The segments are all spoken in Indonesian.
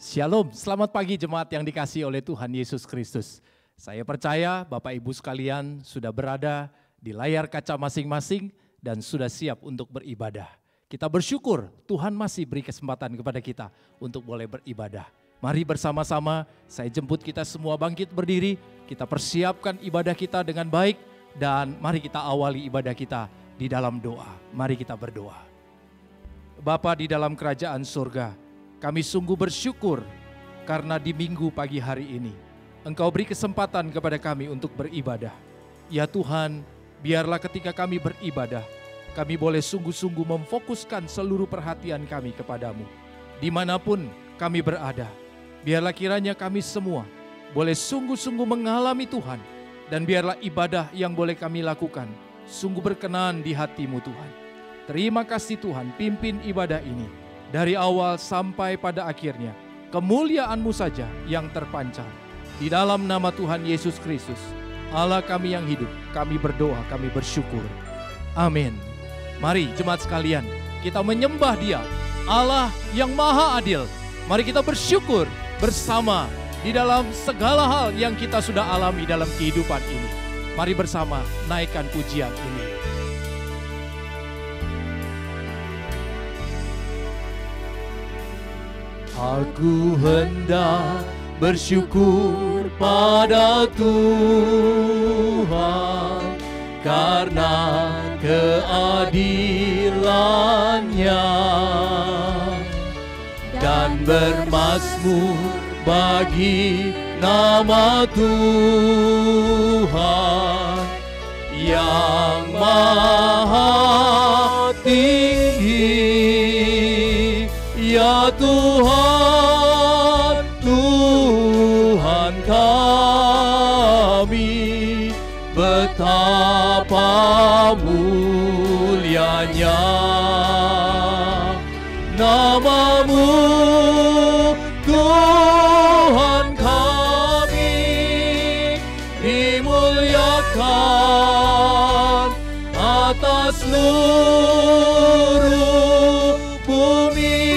Shalom, selamat pagi jemaat yang dikasihi oleh Tuhan Yesus Kristus. Saya percaya Bapak Ibu sekalian sudah berada di layar kaca masing-masing dan sudah siap untuk beribadah. Kita bersyukur Tuhan masih beri kesempatan kepada kita untuk boleh beribadah. Mari bersama-sama saya jemput kita semua bangkit berdiri, kita persiapkan ibadah kita dengan baik dan mari kita awali ibadah kita di dalam doa. Mari kita berdoa. Bapa di dalam kerajaan surga, kami sungguh bersyukur karena di minggu pagi hari ini Engkau beri kesempatan kepada kami untuk beribadah. Ya Tuhan, biarlah ketika kami beribadah, kami boleh sungguh-sungguh memfokuskan seluruh perhatian kami kepadamu. Dimanapun kami berada, biarlah kiranya kami semua boleh sungguh-sungguh mengalami Tuhan. Dan biarlah ibadah yang boleh kami lakukan sungguh berkenan di hati-Mu Tuhan. Terima kasih Tuhan, pimpin ibadah ini dari awal sampai pada akhirnya. Kemuliaan-Mu saja yang terpancar. Di dalam nama Tuhan Yesus Kristus, Allah kami yang hidup, kami berdoa, kami bersyukur. Amin. Mari jemaat sekalian, kita menyembah Dia, Allah yang maha adil. Mari kita bersyukur bersama di dalam segala hal yang kita sudah alami dalam kehidupan ini. Mari bersama naikkan pujian ini. Aku hendak bersyukur pada Tuhan karena keadilan-Nya dan bermazmur bagi nama Tuhan yang maha tinggi. Ya Tuhan, Tuhan kami, betapa mulianya nama-Mu, Tuhan kami, dimuliakan atas seluruh bumi.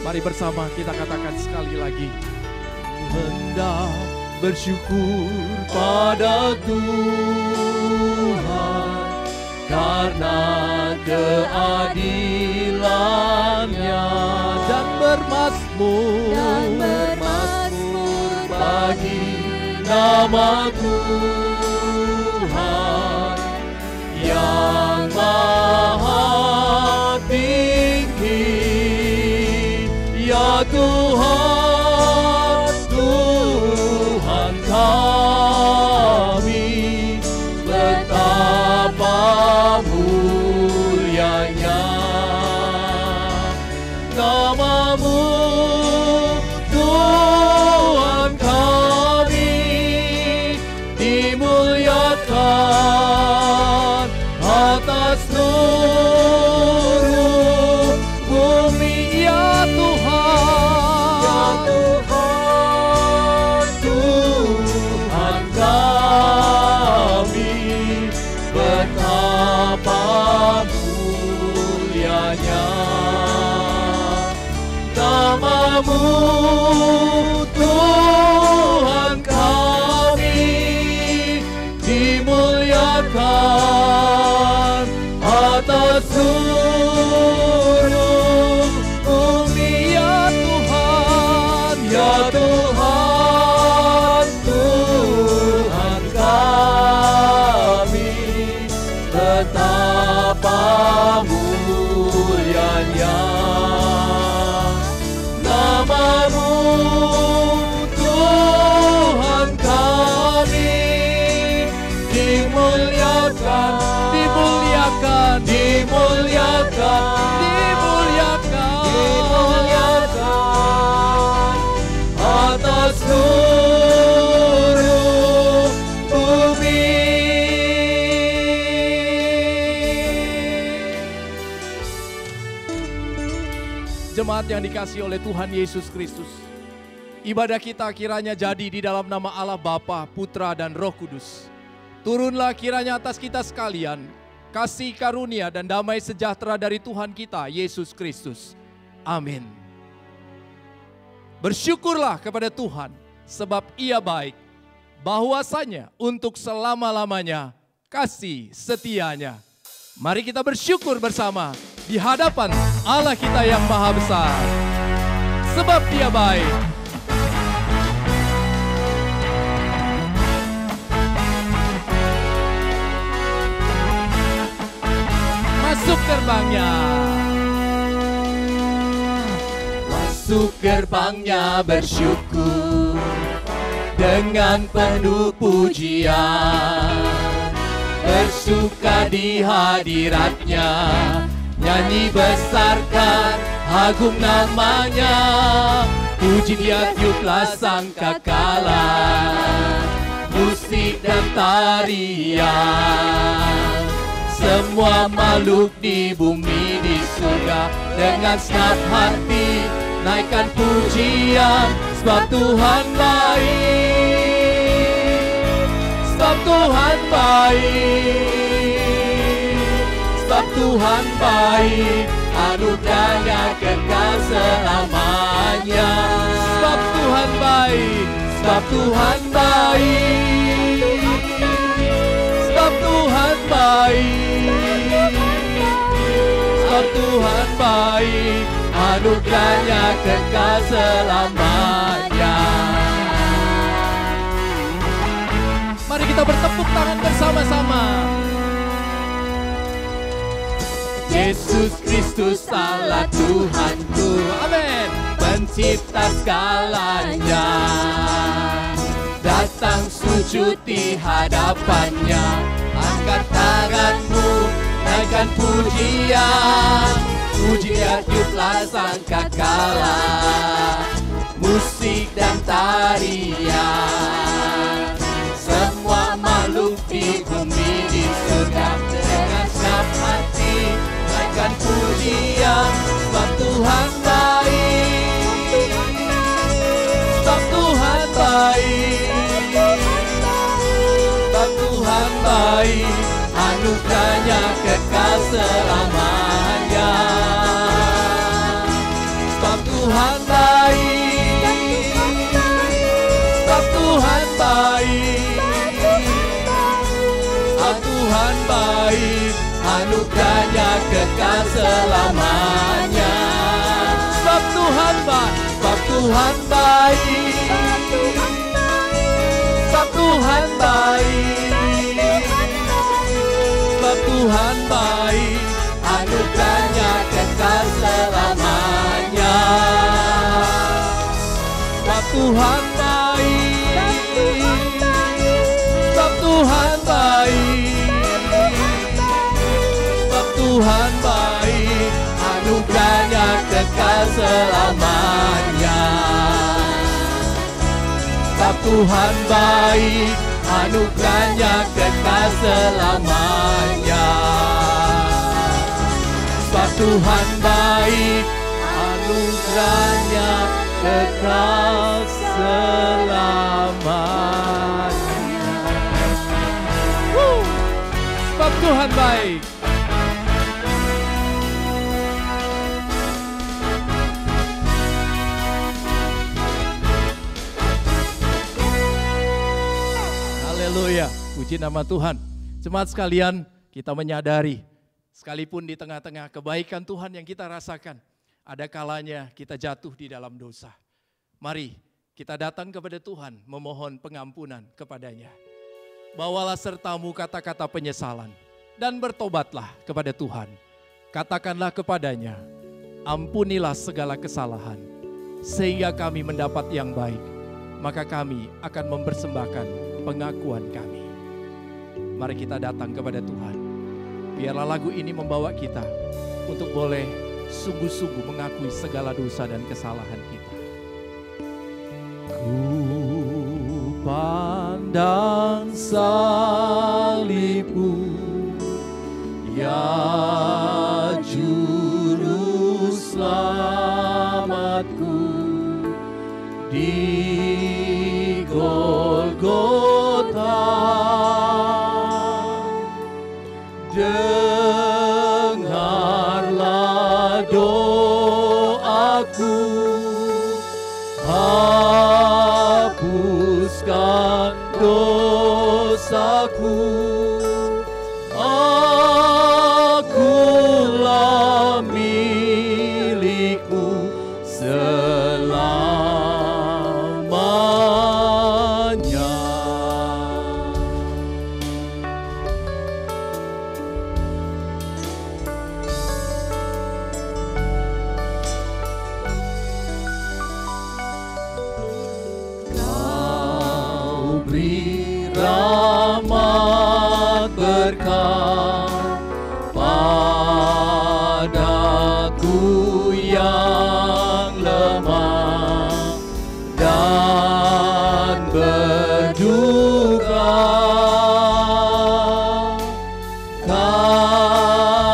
Mari bersama kita katakan sekali lagi. Hendak bersyukur pada Tuhan karena keadilan-Nya dan bermazmur bagi nama Tuhan yang maha tinggi. Ya Tuhan, Tuhan kami, betapa mulianya nama-Mu, Tuhan kami, dimuliakan atas seluruh bumi. Ya Tuhan, Tuhan kami, betapa mulianya nama-Mu, Tuhan kami, dimuliakan atas seluruh bumi. Ya Tuhan, ya Tuhan, Tuhan kami, betapa mulianya nama-Mu, Tuhan kami, dimuliakan, dimuliakan, dimuliakan, dimuliakan, dimuliakan atas seluruh bumi. Jemaat yang dikasihi oleh Tuhan Yesus Kristus, ibadah kita kiranya jadi di dalam nama Allah Bapa, Putra dan Roh Kudus. Turunlah kiranya atas kita sekalian kasih karunia dan damai sejahtera dari Tuhan kita Yesus Kristus, Amin. Bersyukurlah kepada Tuhan sebab Ia baik, bahwasanya untuk selama-lamanya kasih setianya. Mari kita bersyukur bersama di hadapan Allah kita yang maha besar. Sebab Dia baik. Masuk gerbangnya. Masuk gerbangnya bersyukur dengan penuh pujian. Bersuka di hadiratnya, nyanyi besarkan agung namanya. Puji Dia tiuplah sangkakala, musik dan tarian. Semua makhluk di bumi di surga dengan senang hati naikkan pujian, sebab Tuhan baik. Sebab Tuhan baik, sebab Tuhan baik, anugerahnya kekal selamanya. Sebab Tuhan baik, sebab Tuhan baik, sebab Tuhan baik, sebab Tuhan baik, anugerahnya kekal selamanya. Mari kita bertepuk tangan bersama-sama. Yesus Kristus Allah Tuhanku, amin, pencipta segalanya. Datang sujud di hadapannya, angkat tanganmu, naikkan pujian. Puji Dia tiuplah sangkakala, musik dan tarian. Semua makhluk di bumi di surga dengan senang hati naikkan pujian, sebab Tuhan baik, sebab Tuhan baik, sebab Tuhan baik, anugerahnya kekal selamanya. Sebab Tuhan baik, sebab Tuhan baik, Tuhan baik, anugerahnya kekal selamanya. Sebab Tuhan baik, sebab Tuhan baik, sebab Tuhan baik, sebab Tuhan baik, anugerahnya kekal selamanya. Sebab Tuhan baik, sebab Tuhan baik, Tuhan baik, anugerahnya kekal selamanya. Sebab Tuhan baik, anugerahnya kekal selamanya. Sebab Tuhan baik, anugerahnya kekal selamanya. Sebab Tuhan baik. Haleluya, puji nama Tuhan. Jemaat sekalian, kita menyadari sekalipun di tengah-tengah kebaikan Tuhan yang kita rasakan, ada kalanya kita jatuh di dalam dosa. Mari kita datang kepada Tuhan memohon pengampunan kepadanya. Bawalah sertamu kata-kata penyesalan dan bertobatlah kepada Tuhan. Katakanlah kepadanya, ampunilah segala kesalahan sehingga kami mendapat yang baik. Maka kami akan mempersembahkan pengakuan kami. Mari kita datang kepada Tuhan. Biarlah lagu ini membawa kita untuk boleh sungguh-sungguh mengakui segala dosa dan kesalahan kita. Ku pandang salibmu, ya juru selamatku, di Golgota. Dengarlah doa aku, hapuskan dosaku. Akulah milik-Mu selamanya. Kau beri rahmat berkat padaku yang lemah dan berduka.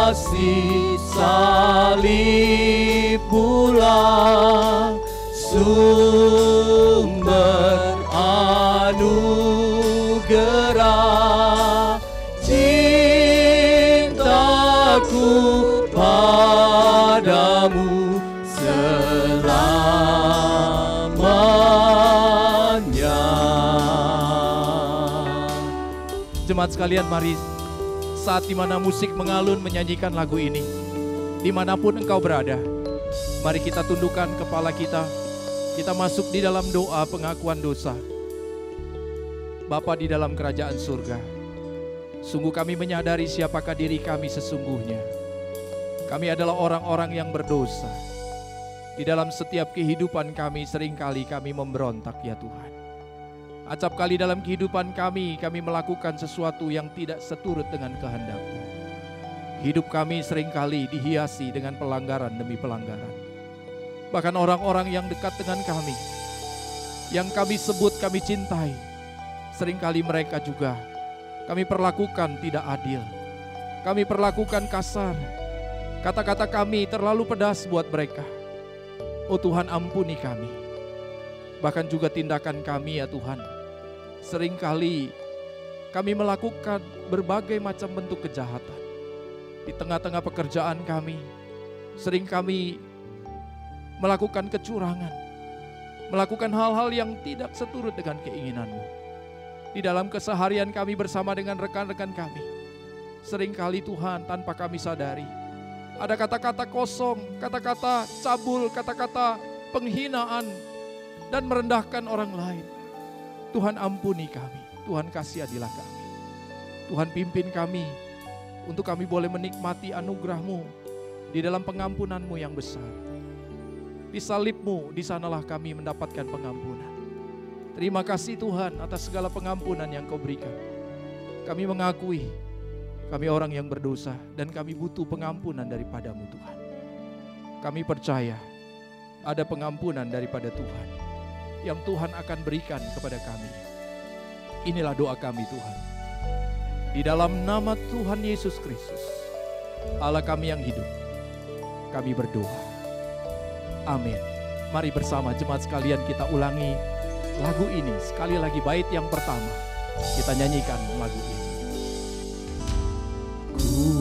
Kasih salib pula sumber anugerah. Cintaku padamu selamanya. Jemaat sekalian, mari saat dimana musik mengalun menyanyikan lagu ini, dimanapun engkau berada, mari kita tundukkan kepala kita. Kita masuk di dalam doa pengakuan dosa. Bapa di dalam kerajaan surga, sungguh kami menyadari siapakah diri kami sesungguhnya. Kami adalah orang-orang yang berdosa. Di dalam setiap kehidupan kami seringkali kami memberontak ya Tuhan. Acap kali dalam kehidupan kami melakukan sesuatu yang tidak seturut dengan kehendak-Mu. Hidup kami seringkali dihiasi dengan pelanggaran demi pelanggaran. Bahkan orang-orang yang dekat dengan kami, yang kami sebut kami cintai, seringkali mereka juga kami perlakukan tidak adil. Kami perlakukan kasar. Kata-kata kami terlalu pedas buat mereka. Oh Tuhan, ampuni kami. Bahkan juga tindakan kami ya Tuhan, seringkali kami melakukan berbagai macam bentuk kejahatan. Di tengah-tengah pekerjaan kami, sering kami melakukan kecurangan, melakukan hal-hal yang tidak seturut dengan keinginan-Mu. Di dalam keseharian kami bersama dengan rekan-rekan kami, seringkali Tuhan tanpa kami sadari, ada kata-kata kosong, kata-kata cabul, kata-kata penghinaan, dan merendahkan orang lain. Tuhan ampuni kami, Tuhan kasihanilah kami. Tuhan pimpin kami, untuk kami boleh menikmati anugerah-Mu di dalam pengampunan-Mu yang besar. Di salib-Mu, di sanalah kami mendapatkan pengampunan. Terima kasih Tuhan atas segala pengampunan yang Kau berikan. Kami mengakui kami orang yang berdosa dan kami butuh pengampunan daripada-Mu Tuhan. Kami percaya ada pengampunan daripada Tuhan yang Tuhan akan berikan kepada kami. Inilah doa kami Tuhan. Di dalam nama Tuhan Yesus Kristus, Allah kami yang hidup, kami berdoa. Amin. Mari bersama jemaat sekalian kita ulangi lagu ini sekali lagi, bait yang pertama. Kita nyanyikan lagu ini. Ku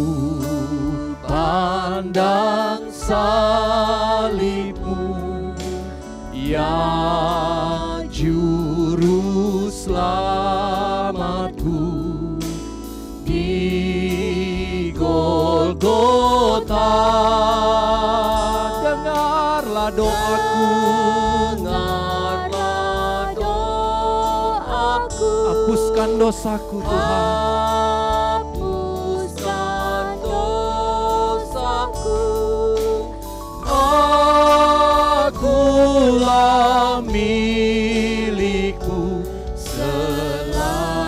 pandang salib-Mu ya juru selamatku di Golgota. Dengarlah doaku, dengarlah doaku. Hapuskan dosaku Tuhan. Hapuskan dosaku. Akulah milik-Mu selamanya.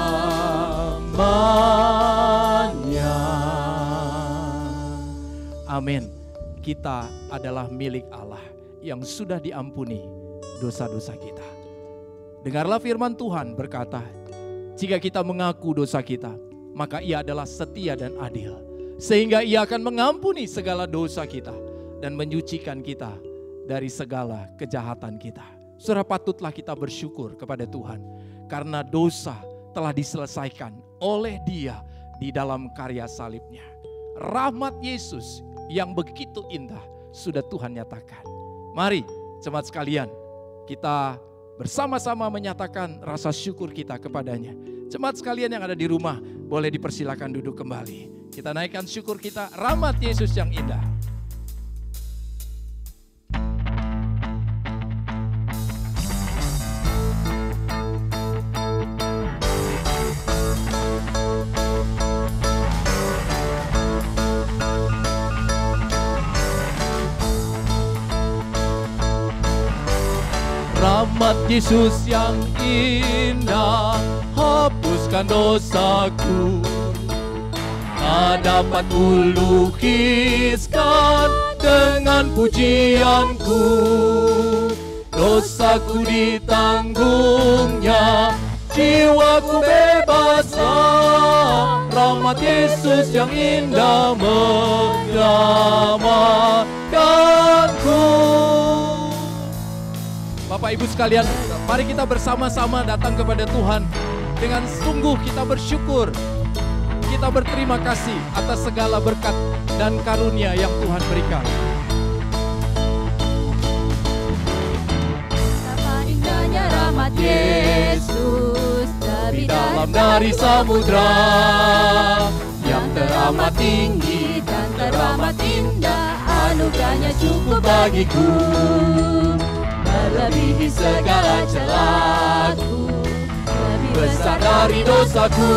Amin. Kita adalah milik Allah yang sudah diampuni dosa-dosa kita. Dengarlah firman Tuhan berkata, jika kita mengaku dosa kita, maka Ia adalah setia dan adil, sehingga Ia akan mengampuni segala dosa kita dan menyucikan kita dari segala kejahatan kita. Saudara, patutlah kita bersyukur kepada Tuhan karena dosa telah diselesaikan oleh Dia di dalam karya salibnya. Rahmat Yesus yang begitu indah sudah Tuhan nyatakan. Mari jemaat sekalian, kita bersama-sama menyatakan rasa syukur kita kepadanya. Jemaat sekalian yang ada di rumah, boleh dipersilakan duduk kembali. Kita naikkan syukur kita, rahmat Yesus yang indah. Rahmat Yesus yang indah, hapuskan dosaku. Tak dapat kulukiskan dengan pujianku. Dosaku ditanggungnya, jiwaku bebaslah. Rahmat Yesus yang indah menyelamatkanku. Bapak Ibu sekalian, mari kita bersama-sama datang kepada Tuhan dengan sungguh kita bersyukur. Kita berterima kasih atas segala berkat dan karunia yang Tuhan berikan. Betapa indahnya rahmat Yesus lebih Dalam dari samudra yang teramat tinggi dan teramat indah, anugerahnya cukup bagiku, melebihi segala celaku, lebih besar dari dosaku.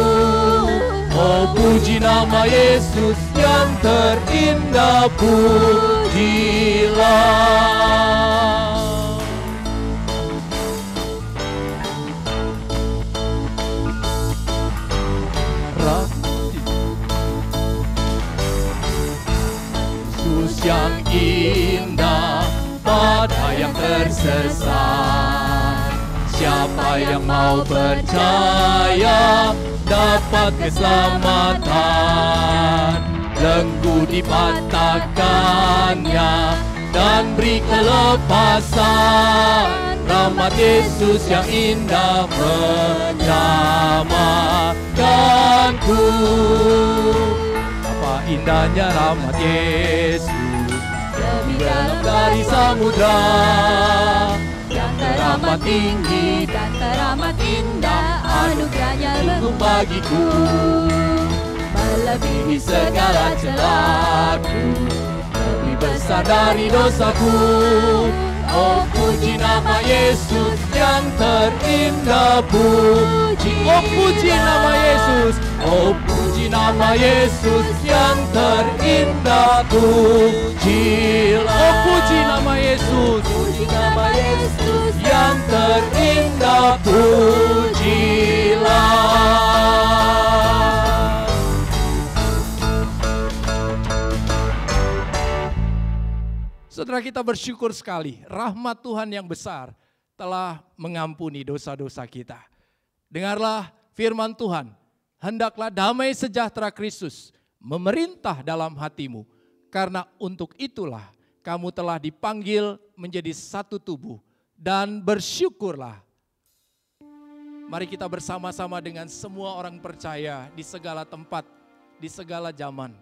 Oh, puji nama Yesus yang terindah, pujilah. Yesus yang indah pada yang tersesat. Siapa yang mau percaya dapat keselamatan. Belenggu dipatahkannya dan beri kelepasan. Rahmat Yesus yang indah menyelamatkanku. Apa indahnya rahmat Yesus, lebih dalam dari samudra yang teramat tinggi dan teramat indah, anugerahnya cukup bagiku, melebihi segala celaku, lebih besar dari dosaku. Oh, puji nama Yesus yang terindah, puji. Oh, puji nama Yesus. Oh, puji nama Yesus yang terindah, pujilah. Oh, puji nama Yesus. puji nama Yesus Yang terindah, pujilah. Saudara, kita bersyukur sekali, rahmat Tuhan yang besar telah mengampuni dosa-dosa kita. Dengarlah firman Tuhan, hendaklah damai sejahtera Kristus memerintah dalam hatimu, karena untuk itulah kamu telah dipanggil menjadi satu tubuh, dan bersyukurlah. Mari kita bersama-sama dengan semua orang percaya di segala tempat, di segala zaman.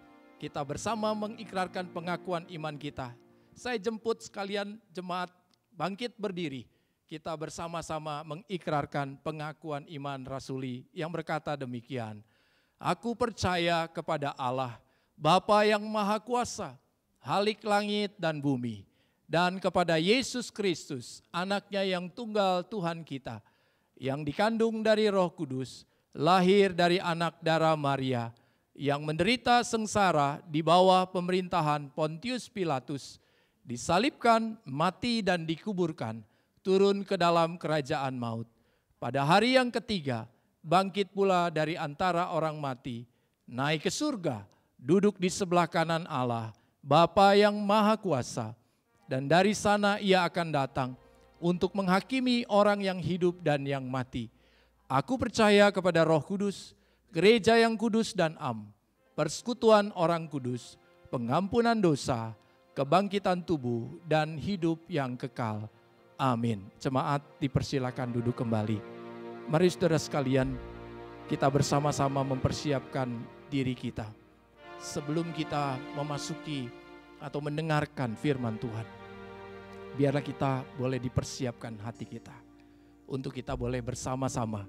Kita bersama mengikrarkan pengakuan iman kita. Saya jemput sekalian jemaat bangkit berdiri. Kita bersama-sama mengikrarkan pengakuan iman rasuli yang berkata demikian. Aku percaya kepada Allah, Bapa yang Maha Kuasa, Halik langit dan bumi, dan kepada Yesus Kristus, anaknya yang tunggal Tuhan kita, yang dikandung dari Roh Kudus, lahir dari anak darah Maria, yang menderita sengsara di bawah pemerintahan Pontius Pilatus, disalibkan, mati dan dikuburkan, turun ke dalam kerajaan maut. Pada hari yang ketiga, bangkit pula dari antara orang mati, naik ke surga, duduk di sebelah kanan Allah, Bapa yang Maha Kuasa, dan dari sana ia akan datang untuk menghakimi orang yang hidup dan yang mati. Aku percaya kepada Roh Kudus, gereja yang kudus dan am, persekutuan orang kudus, pengampunan dosa, kebangkitan tubuh, dan hidup yang kekal. Amin. Jemaat dipersilakan duduk kembali. Mari saudara sekalian, kita bersama-sama mempersiapkan diri kita sebelum kita memasuki atau mendengarkan firman Tuhan. biarlah kita boleh dipersiapkan hati kita untuk kita boleh bersama-sama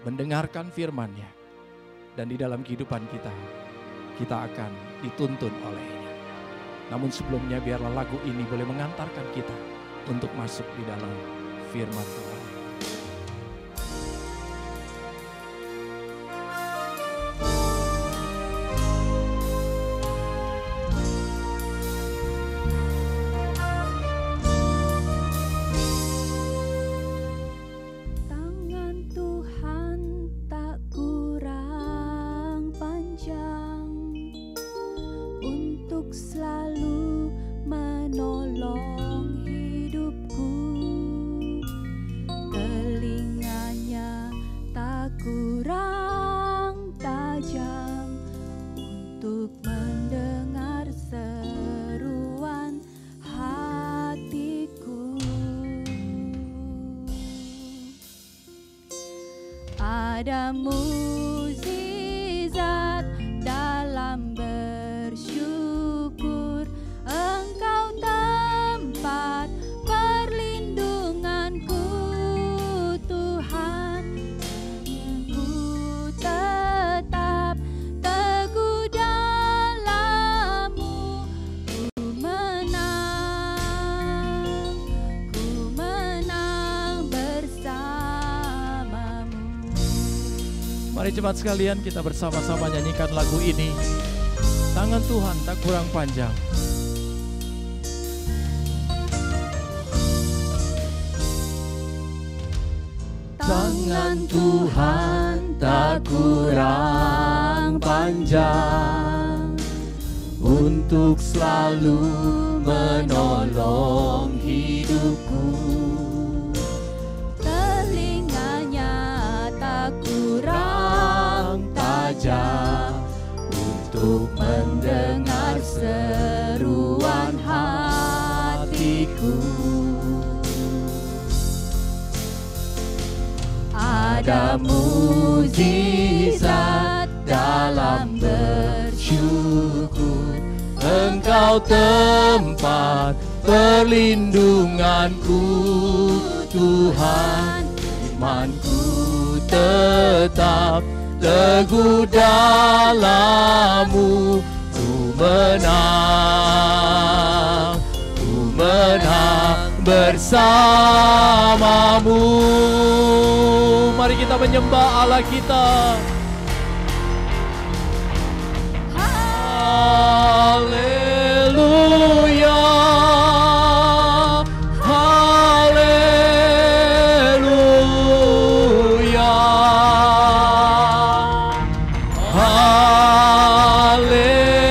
mendengarkan firman-Nya, dan di dalam kehidupan kita, kita akan dituntun oleh-Nya. Namun sebelumnya biarlah lagu ini boleh mengantarkan kita untuk masuk di dalam firman Tuhan. Selalu menolong hidupku, telinganya tak kurang tajam untuk mendengar seruan hatiku. Ada mukjizat dalam bersyukur, Engkau tempat perlindunganku, Tuhan. Ku tetap teguh dalam-Mu, ku menang bersama-Mu. Mari jemaat sekalian, kita bersama-sama nyanyikan lagu ini. Tangan Tuhan tak kurang panjang. Tangan Tuhan tak kurang panjang untuk selalu menolong hidupku. Telinganya tak kurang tajam untuk mendengar seruan hatiku. Ada mukjizat dalam bersyukur, Engkau tempat perlindunganku, Tuhan. Imanku tetap teguh dalam-Mu, ku menang bersama-Mu. Mari kita menyembah Allah kita. Haleluya, haleluya,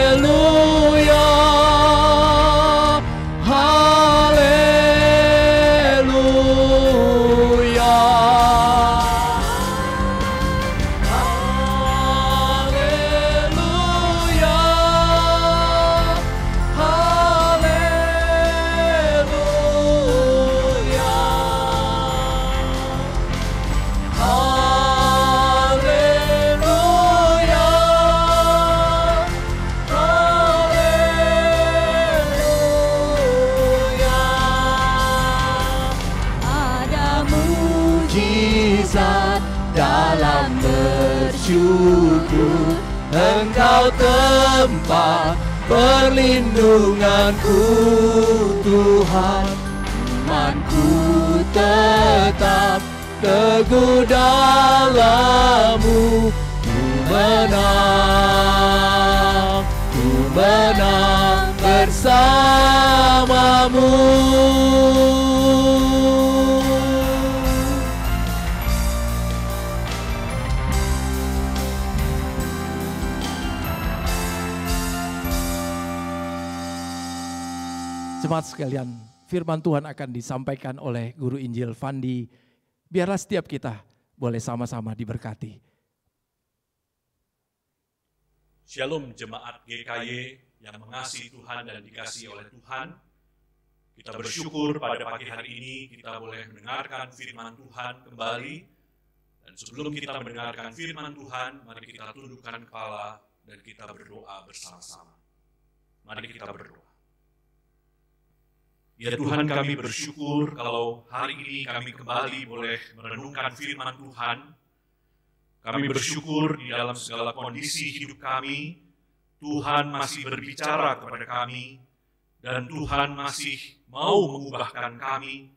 haleluya, haleluya. Dalam bersyukur, Engkau tempat perlindunganku, Tuhan. Imanku tetap teguh dalam-Mu, ku menang bersama-Mu. Jemaat sekalian, firman Tuhan akan disampaikan oleh Guru Injil Fandi. Biarlah setiap kita boleh sama-sama diberkati. Shalom jemaat GKY yang mengasihi Tuhan dan dikasihi oleh Tuhan. Kita bersyukur pada pagi hari ini kita boleh mendengarkan firman Tuhan kembali. Dan sebelum kita mendengarkan firman Tuhan, mari kita tundukkan kepala dan kita berdoa bersama-sama. Mari kita berdoa. Ya Tuhan, kami bersyukur kalau hari ini kami kembali boleh merenungkan firman Tuhan. Kami bersyukur di dalam segala kondisi hidup kami, Tuhan masih berbicara kepada kami, dan Tuhan masih mau mengubahkan kami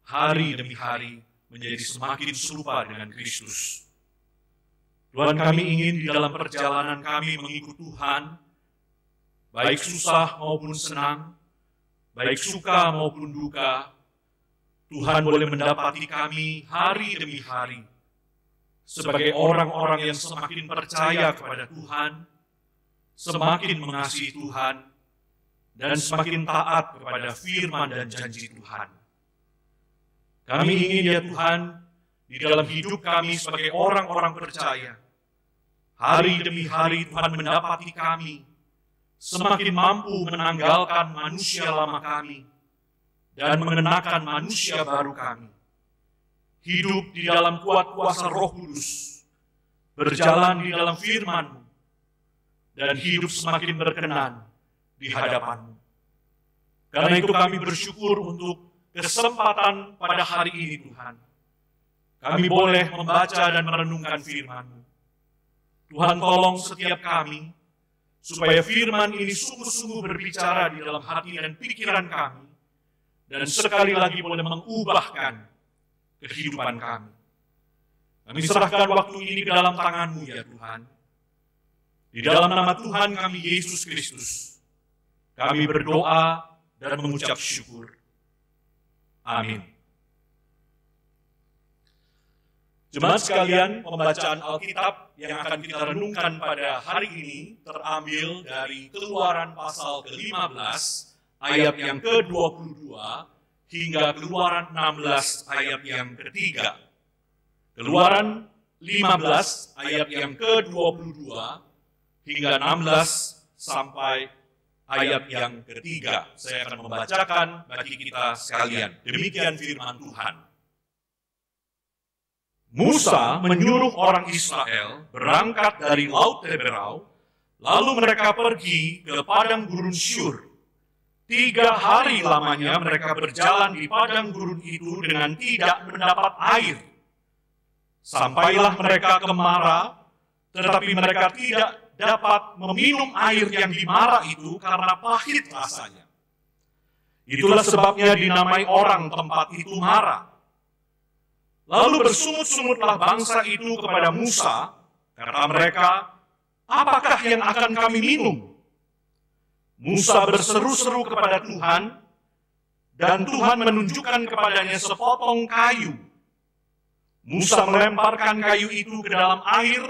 hari demi hari menjadi semakin serupa dengan Kristus. Tuhan, kami ingin di dalam perjalanan kami mengikut Tuhan, baik susah maupun senang, baik suka maupun duka, Tuhan boleh mendapati kami hari demi hari sebagai orang-orang yang semakin percaya kepada Tuhan, semakin mengasihi Tuhan, dan semakin taat kepada firman dan janji Tuhan. Kami ingin ya Tuhan, di dalam hidup kami sebagai orang-orang percaya, hari demi hari Tuhan mendapati kami semakin mampu menanggalkan manusia lama kami dan mengenakan manusia baru kami. Hidup di dalam kuat kuasa Roh Kudus, berjalan di dalam firman-Mu, dan hidup semakin berkenan di hadapan-Mu. Karena itu kami bersyukur untuk kesempatan pada hari ini Tuhan. Kami boleh membaca dan merenungkan firman-Mu. Tuhan, tolong setiap kami, supaya firman ini sungguh-sungguh berbicara di dalam hati dan pikiran kami, dan sekali lagi boleh mengubahkan kehidupan kami. Kami serahkan waktu ini ke dalam tangan-Mu ya Tuhan. Di dalam nama Tuhan kami Yesus Kristus, kami berdoa dan mengucap syukur. Amin. Jemaat sekalian, pembacaan Alkitab yang akan kita renungkan pada hari ini terambil dari Keluaran pasal ke-15 ayat yang ke-22 hingga Keluaran 16 ayat yang ketiga. Keluaran 15 ayat yang ke-22 hingga 16 sampai ayat yang ketiga. Saya akan membacakan bagi kita sekalian. Demikian firman Tuhan. Musa menyuruh orang Israel berangkat dari Laut Teberau, lalu mereka pergi ke padang gurun Syur. 3 hari lamanya mereka berjalan di padang gurun itu dengan tidak mendapat air. Sampailah mereka ke Mara, tetapi mereka tidak dapat meminum air yang di Mara itu karena pahit rasanya. Itulah sebabnya dinamai orang tempat itu Mara. Lalu bersungut-sungutlah bangsa itu kepada Musa, kata mereka, apakah yang akan kami minum? Musa berseru-seru kepada Tuhan, dan Tuhan menunjukkan kepadanya sepotong kayu. Musa melemparkan kayu itu ke dalam air,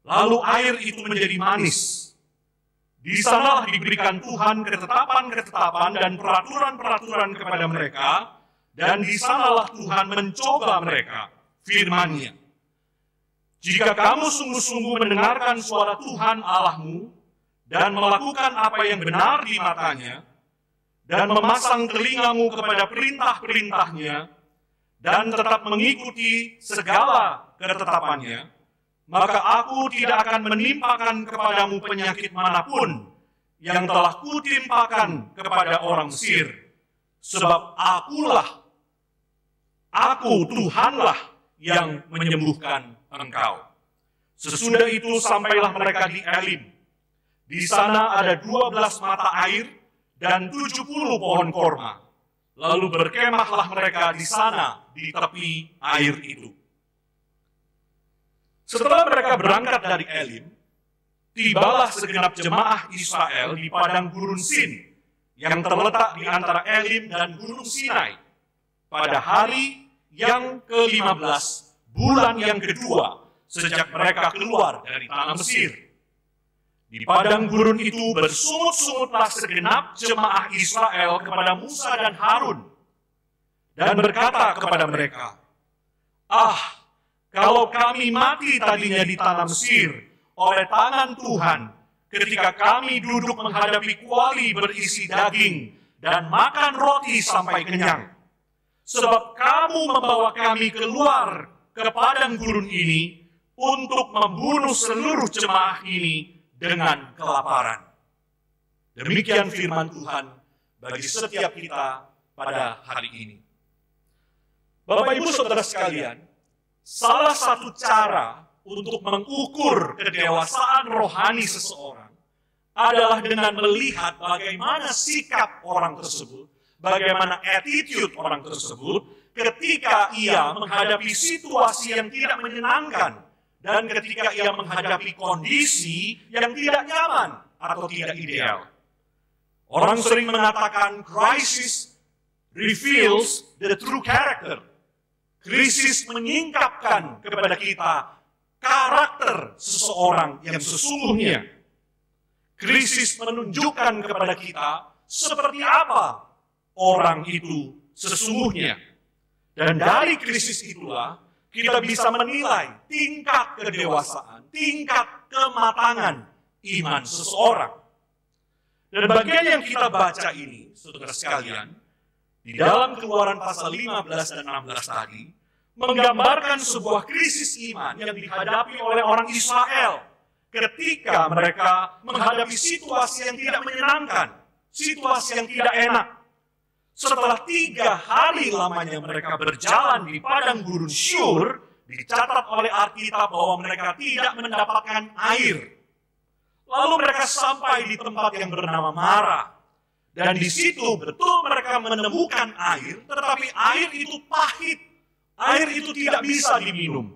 lalu air itu menjadi manis. Di sanalah diberikan Tuhan ketetapan-ketetapan dan peraturan-peraturan kepada mereka, dan di sanalah Tuhan mencoba mereka, firman-Nya. Jika kamu sungguh-sungguh mendengarkan suara Tuhan Allahmu, dan melakukan apa yang benar di matanya, dan memasang telingamu kepada perintah-perintahnya, dan tetap mengikuti segala ketetapannya, maka aku tidak akan menimpakan kepadamu penyakit manapun yang telah kutimpakan kepada orang Mesir, sebab Aku Tuhanlah yang menyembuhkan engkau. Sesudah itu sampailah mereka di Elim. Di sana ada 12 mata air dan 70 pohon korma. Lalu berkemahlah mereka di sana di tepi air itu. Setelah mereka berangkat dari Elim, tibalah segenap jemaah Israel di padang gurun Sin yang terletak di antara Elim dan Gunung Sinai pada hari yang ke-15, bulan yang kedua, sejak mereka keluar dari tanah Mesir. Di padang gurun itu bersungut-sungutlah segenap jemaah Israel kepada Musa dan Harun, dan berkata kepada mereka, kalau kami mati tadinya di tanah Mesir oleh tangan Tuhan, ketika kami duduk menghadapi kuali berisi daging dan makan roti sampai kenyang. Sebab kamu membawa kami keluar ke padang gurun ini untuk membunuh seluruh jemaah ini dengan kelaparan. Demikian firman Tuhan bagi setiap kita pada hari ini. Bapak Ibu Saudara sekalian, salah satu cara untuk mengukur kedewasaan rohani seseorang adalah dengan melihat bagaimana sikap orang tersebut, bagaimana attitude orang tersebut ketika ia menghadapi situasi yang tidak menyenangkan dan ketika ia menghadapi kondisi yang tidak nyaman atau tidak ideal. Orang sering mengatakan crisis reveals the true character. Krisis menyingkapkan kepada kita karakter seseorang yang sesungguhnya. Krisis menunjukkan kepada kita seperti apa orang itu sesungguhnya. Dan dari krisis itulah kita bisa menilai tingkat kedewasaan, tingkat kematangan iman seseorang. Dan bagian yang kita baca ini, saudara sekalian, di dalam Keluaran pasal 15 dan 16 tadi, menggambarkan sebuah krisis iman yang dihadapi oleh orang Israel ketika mereka menghadapi situasi yang tidak menyenangkan, situasi yang tidak enak. Setelah 3 hari lamanya mereka berjalan di padang gurun Syur, dicatat oleh Alkitab bahwa mereka tidak mendapatkan air. Lalu mereka sampai di tempat yang bernama Mara. Dan di situ betul mereka menemukan air, tetapi air itu pahit. Air itu tidak bisa diminum.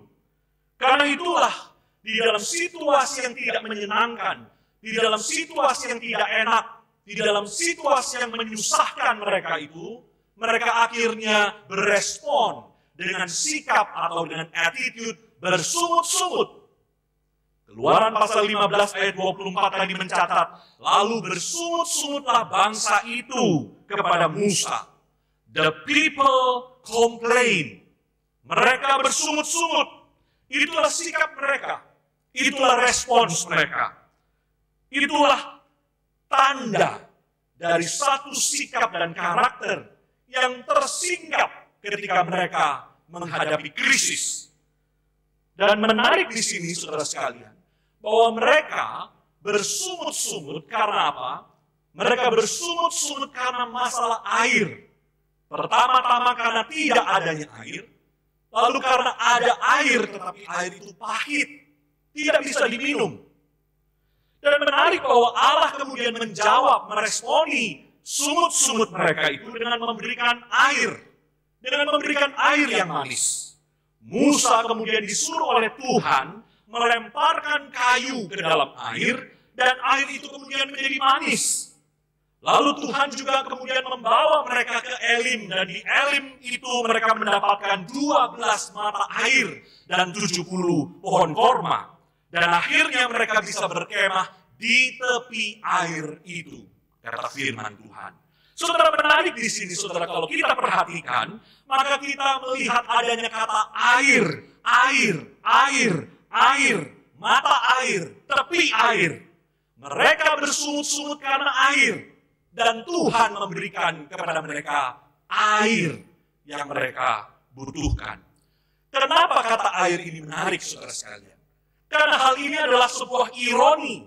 Karena itulah, di dalam situasi yang tidak menyenangkan, di dalam situasi yang tidak enak, di dalam situasi yang menyusahkan mereka itu, mereka akhirnya berespon dengan sikap atau dengan attitude bersungut-sungut. Keluaran pasal 15 ayat 24 tadi mencatat, lalu bersungut-sungutlah bangsa itu kepada Musa. The people complain. Mereka bersungut-sungut. Itulah sikap mereka. Itulah respons mereka. Itulah tanda dari satu sikap dan karakter yang tersinggap ketika mereka menghadapi krisis. Dan menarik di sini, saudara sekalian, bahwa mereka bersungut-sungut karena apa? Mereka bersungut-sungut karena masalah air. Pertama-tama karena tidak adanya air. Lalu karena ada air, tetapi air itu pahit, tidak bisa diminum. Dan menarik bahwa Allah kemudian menjawab, meresponi sungut-sungut mereka itu dengan memberikan air. Dengan memberikan air yang manis. Musa kemudian disuruh oleh Tuhan melemparkan kayu ke dalam air, dan air itu kemudian menjadi manis. Lalu Tuhan juga kemudian membawa mereka ke Elim, dan di Elim itu mereka mendapatkan 12 mata air dan 70 pohon korma. Dan akhirnya mereka bisa berkemah di tepi air itu, kata firman Tuhan. Saudara, menarik di sini, saudara, kalau kita perhatikan, maka kita melihat adanya kata air, air, air, air, mata air, tepi air. Mereka bersungut-sungut karena air. Dan Tuhan memberikan kepada mereka air yang mereka butuhkan. Kenapa kata air ini menarik, saudara sekalian? Karena hal ini adalah sebuah ironi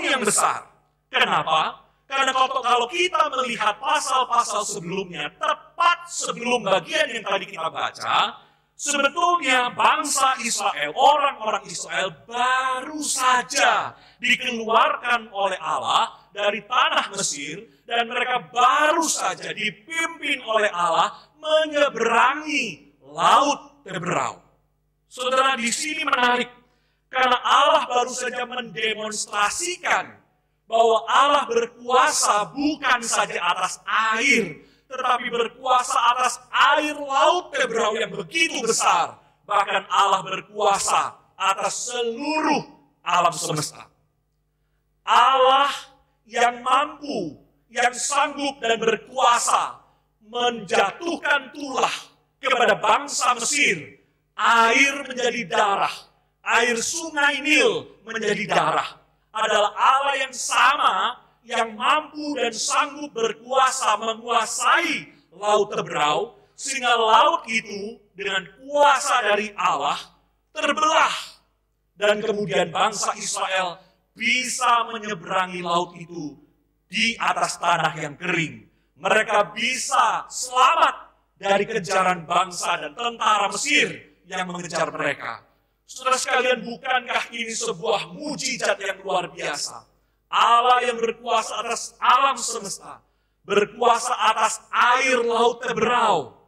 yang besar. Kenapa? Karena kalau kita melihat pasal-pasal sebelumnya, tepat sebelum bagian yang tadi kita baca, sebetulnya bangsa Israel, orang-orang Israel baru saja dikeluarkan oleh Allah dari tanah Mesir, dan mereka baru saja dipimpin oleh Allah menyeberangi Laut Teberau. Saudara, di sini menarik, karena Allah baru saja mendemonstrasikan bahwa Allah berkuasa bukan saja atas air, tetapi berkuasa atas air Laut Teberau yang begitu besar. Bahkan Allah berkuasa atas seluruh alam semesta. Allah yang mampu, yang sanggup dan berkuasa menjatuhkan tulah kepada bangsa Mesir. Air menjadi darah, air sungai Nil menjadi darah. Adalah Allah yang sama, yang mampu dan sanggup berkuasa menguasai Laut Teberau, sehingga laut itu dengan kuasa dari Allah terbelah. Dan kemudian bangsa Israel bisa menyeberangi laut itu di atas tanah yang kering, mereka bisa selamat dari kejaran bangsa dan tentara Mesir yang mengejar mereka. Saudara sekalian, bukankah ini sebuah mujizat yang luar biasa? Allah yang berkuasa atas alam semesta, berkuasa atas air laut Teberau,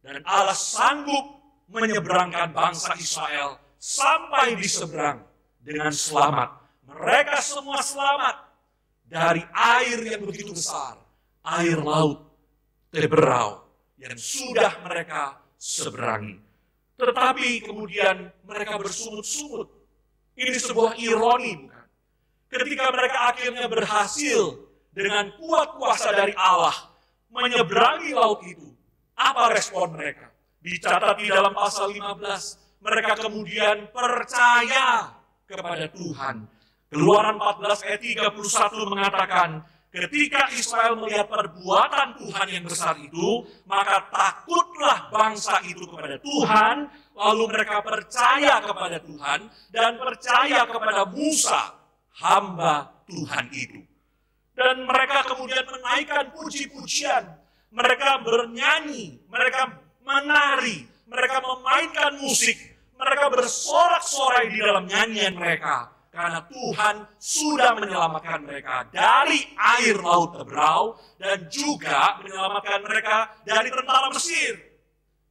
dan Allah sanggup menyeberangkan bangsa Israel sampai di seberang dengan selamat. Mereka semua selamat dari air yang begitu besar, air laut Teberau yang sudah mereka seberangi. Tetapi kemudian mereka bersungut-sungut. Ini sebuah ironi, bukan? Ketika mereka akhirnya berhasil dengan kuat kuasa dari Allah menyeberangi laut itu, apa respon mereka? Dicatat di dalam pasal 15, mereka kemudian percaya kepada Tuhan. Keluaran 14 ayat 31 mengatakan, ketika Israel melihat perbuatan Tuhan yang besar itu, maka takutlah bangsa itu kepada Tuhan, lalu mereka percaya kepada Tuhan dan percaya kepada Musa, hamba Tuhan itu. Dan mereka kemudian menaikkan puji-pujian, mereka bernyanyi, mereka menari, mereka memainkan musik, mereka bersorak-sorai di dalam nyanyian mereka. Karena Tuhan sudah menyelamatkan mereka dari air laut Teberau dan juga menyelamatkan mereka dari tentara Mesir.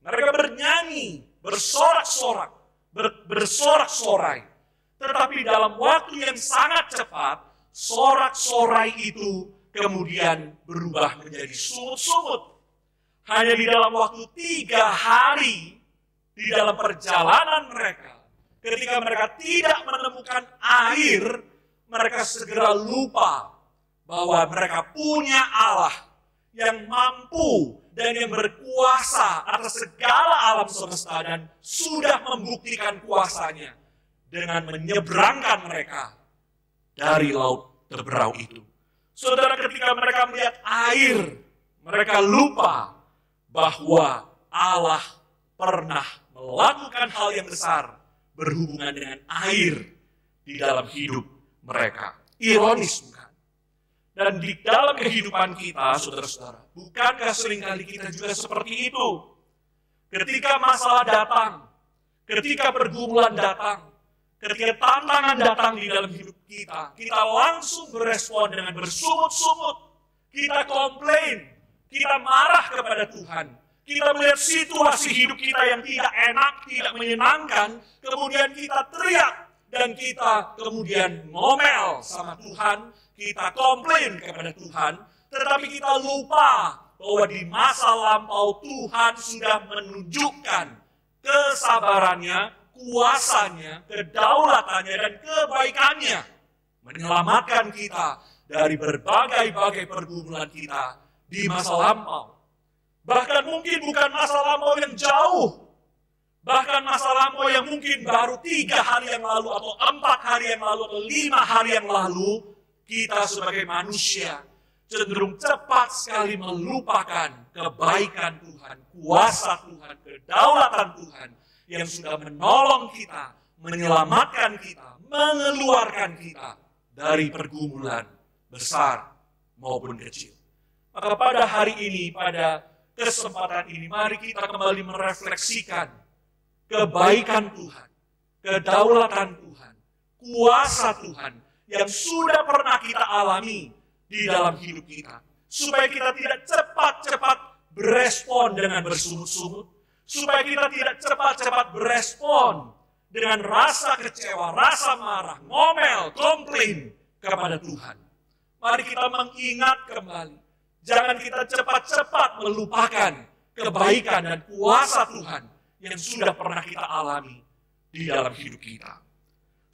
Mereka bernyanyi, bersorak-sorak, bersorak-sorai. Tetapi dalam waktu yang sangat cepat, sorak-sorai itu kemudian berubah menjadi sungut-sungut. Hanya di dalam waktu 3 hari di dalam perjalanan mereka, ketika mereka tidak menemukan air, mereka segera lupa bahwa mereka punya Allah yang mampu dan yang berkuasa atas segala alam semesta dan sudah membuktikan kuasanya dengan menyeberangkan mereka dari laut Teberau itu. Saudara, ketika mereka melihat air, mereka lupa bahwa Allah pernah melakukan hal yang besar berhubungan dengan air di dalam hidup mereka. Ironis, bukan? Dan di dalam kehidupan kita, saudara-saudara, bukankah seringkali kita juga seperti itu? Ketika masalah datang, ketika pergumulan datang, ketika tantangan datang di dalam hidup kita, kita langsung berespon dengan bersungut-sungut. Kita komplain, kita marah kepada Tuhan. Kita melihat situasi hidup kita yang tidak enak, tidak menyenangkan, kemudian kita teriak, dan kita kemudian ngomel sama Tuhan, kita komplain kepada Tuhan, tetapi kita lupa bahwa di masa lampau Tuhan sudah menunjukkan kesabarannya, kuasanya, kedaulatannya, dan kebaikannya, menyelamatkan kita dari berbagai-bagai pergumulan kita di masa lampau. Bahkan mungkin bukan masa lampau yang jauh. Bahkan masa lampau yang mungkin baru 3 hari yang lalu, atau 4 hari yang lalu, atau 5 hari yang lalu, kita sebagai manusia cenderung cepat sekali melupakan kebaikan Tuhan, kuasa Tuhan, kedaulatan Tuhan yang sudah menolong kita, menyelamatkan kita, mengeluarkan kita dari pergumulan besar maupun kecil. Maka pada hari ini, pada kesempatan ini, mari kita kembali merefleksikan kebaikan Tuhan, kedaulatan Tuhan, kuasa Tuhan yang sudah pernah kita alami di dalam hidup kita. Supaya kita tidak cepat-cepat berespon dengan bersungut-sungut, supaya kita tidak cepat-cepat berespon dengan rasa kecewa, rasa marah, ngomel, komplain kepada Tuhan. Mari kita mengingat kembali. Jangan kita cepat-cepat melupakan kebaikan dan kuasa Tuhan yang sudah pernah kita alami di dalam hidup kita.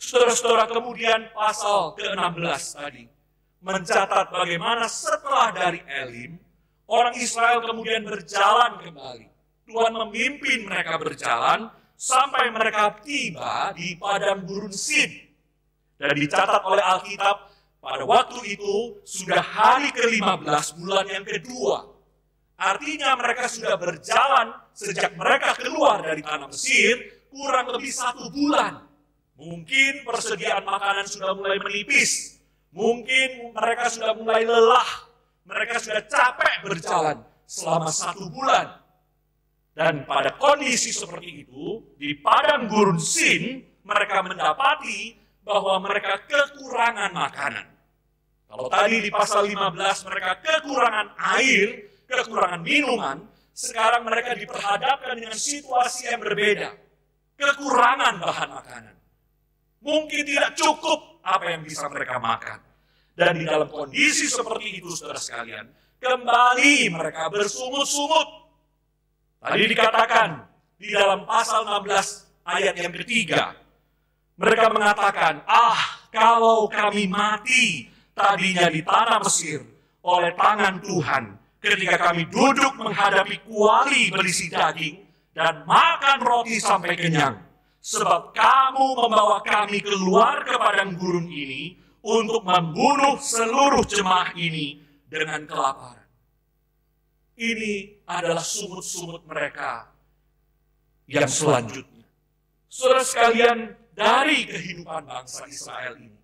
Saudara-saudara, kemudian pasal ke-16 tadi mencatat bagaimana setelah dari Elim, orang Israel kemudian berjalan kembali. Tuhan memimpin mereka berjalan sampai mereka tiba di padang gurun Sin. Dan dicatat oleh Alkitab, pada waktu itu sudah hari ke-15 bulan yang kedua. Artinya mereka sudah berjalan sejak mereka keluar dari tanah Mesir kurang lebih 1 bulan. Mungkin persediaan makanan sudah mulai menipis. Mungkin mereka sudah mulai lelah. mereka sudah capek berjalan selama 1 bulan. Dan pada kondisi seperti itu, di padang gurun Sin, mereka mendapati bahwa mereka kekurangan makanan. Kalau tadi di pasal 15 mereka kekurangan air, kekurangan minuman, sekarang mereka diperhadapkan dengan situasi yang berbeda. Kekurangan bahan makanan. Mungkin tidak cukup apa yang bisa mereka makan. Dan di dalam kondisi seperti itu, saudara sekalian, kembali mereka bersungut-sungut. Tadi dikatakan di dalam pasal 16 ayat yang ketiga, mereka mengatakan, kalau kami mati tadinya di tanah Mesir oleh tangan Tuhan, ketika kami duduk menghadapi kuali berisi daging dan makan roti sampai kenyang, sebab kamu membawa kami keluar ke padang gurun ini untuk membunuh seluruh jemaah ini dengan kelaparan. Ini adalah sungut-sungut mereka yang selanjutnya. Saudara sekalian, dari kehidupan bangsa Israel ini,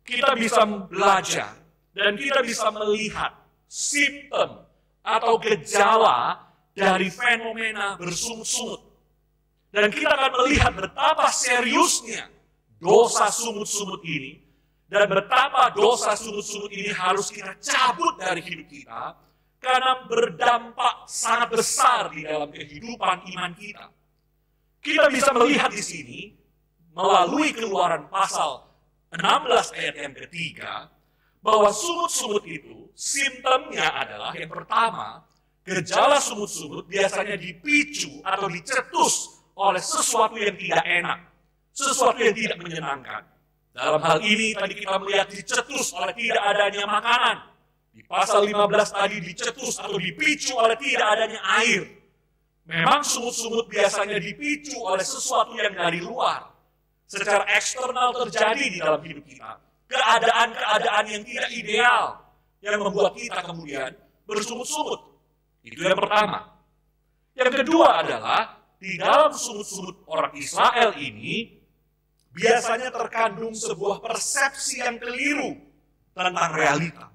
kita bisa belajar dan kita bisa melihat simptom atau gejala dari fenomena bersungut-sungut. Dan kita akan melihat betapa seriusnya dosa sungut-sungut ini, dan betapa dosa sungut-sungut ini harus kita cabut dari hidup kita, karena berdampak sangat besar di dalam kehidupan iman kita. Kita bisa melihat di sini, melalui Keluaran pasal 16 ayat yang ketiga, bahwa sungut-sungut itu, simptomnya adalah yang pertama, gejala sungut-sungut biasanya dipicu atau dicetus oleh sesuatu yang tidak enak, sesuatu yang tidak menyenangkan. Dalam hal ini tadi kita melihat dicetus oleh tidak adanya makanan. Di pasal 15 tadi dicetus atau dipicu oleh tidak adanya air. Memang sungut-sungut biasanya dipicu oleh sesuatu yang dari luar. Secara eksternal terjadi di dalam hidup kita. Keadaan-keadaan yang tidak ideal yang membuat kita kemudian bersungut-sungut. Itu yang pertama. Yang kedua adalah di dalam sungut-sungut orang Israel ini biasanya terkandung sebuah persepsi yang keliru tentang realita.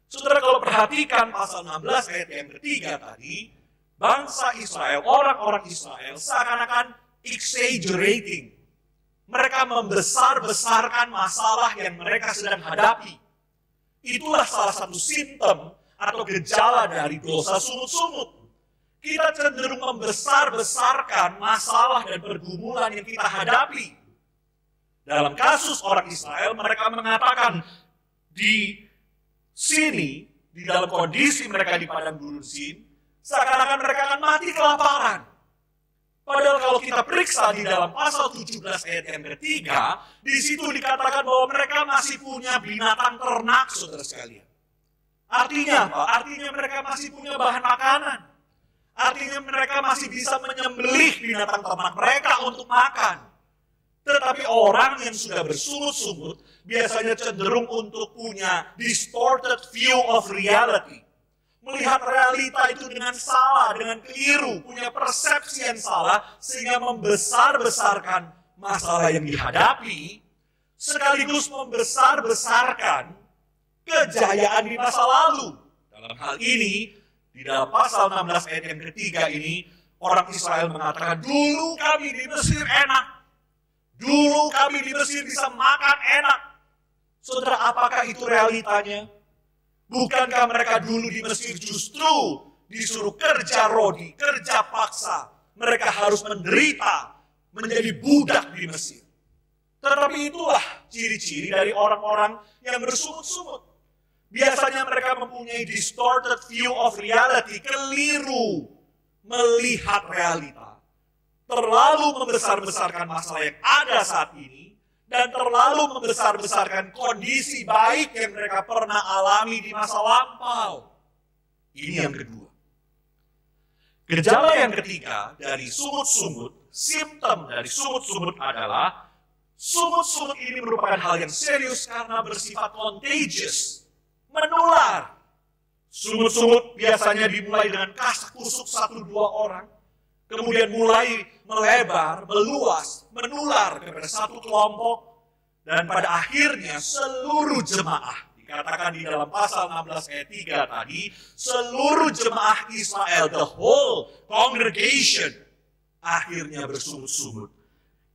Saudara, kalau perhatikan pasal 16 ayat yang ketiga tadi, bangsa Israel, orang-orang Israel seakan-akan exaggerating. Mereka membesar-besarkan masalah yang mereka sedang hadapi. Itulah salah satu simptom atau gejala dari dosa sungut-sungut. Kita cenderung membesar-besarkan masalah dan pergumulan yang kita hadapi. Dalam kasus orang Israel, mereka mengatakan di sini, di dalam kondisi mereka di padang gurun Sin, seakan-akan mereka akan mati kelaparan. Padahal kalau kita periksa di dalam pasal 17 ayat yang ketiga, di situ dikatakan bahwa mereka masih punya binatang ternak, saudara sekalian. Artinya apa? Artinya mereka masih punya bahan makanan. Artinya mereka masih bisa menyembelih binatang ternak mereka untuk makan. Tetapi orang yang sudah bersungut-sungut biasanya cenderung untuk punya distorted view of reality. Melihat realita itu dengan salah, dengan keliru, punya persepsi yang salah, sehingga membesar-besarkan masalah yang dihadapi, sekaligus membesar-besarkan kejayaan di masa lalu. Dalam hal ini, di dalam pasal 16 ayat yang ketiga ini, orang Israel mengatakan, dulu kami di Mesir enak. Dulu kami di Mesir bisa makan enak. Saudara, apakah itu realitanya? Bukankah mereka dulu di Mesir justru disuruh kerja rodi, kerja paksa. Mereka harus menderita, menjadi budak di Mesir. Tetapi itulah ciri-ciri dari orang-orang yang bersungut-sungut. Biasanya mereka mempunyai distorted view of reality, keliru melihat realita. Terlalu membesar-besarkan masalah yang ada saat ini, dan terlalu membesar-besarkan kondisi baik yang mereka pernah alami di masa lampau. Ini yang kedua. Gejala yang ketiga dari sungut-sungut, simptom dari sungut-sungut adalah, sungut-sungut ini merupakan hal yang serius karena bersifat contagious, menular. Sungut-sungut biasanya dimulai dengan kasak kusuk 1-2 orang, kemudian mulai melebar, meluas, menular kepada satu kelompok, dan pada akhirnya seluruh jemaah dikatakan di dalam pasal 16 ayat 3 tadi, seluruh jemaah Israel, the whole congregation, akhirnya bersungut-sungut.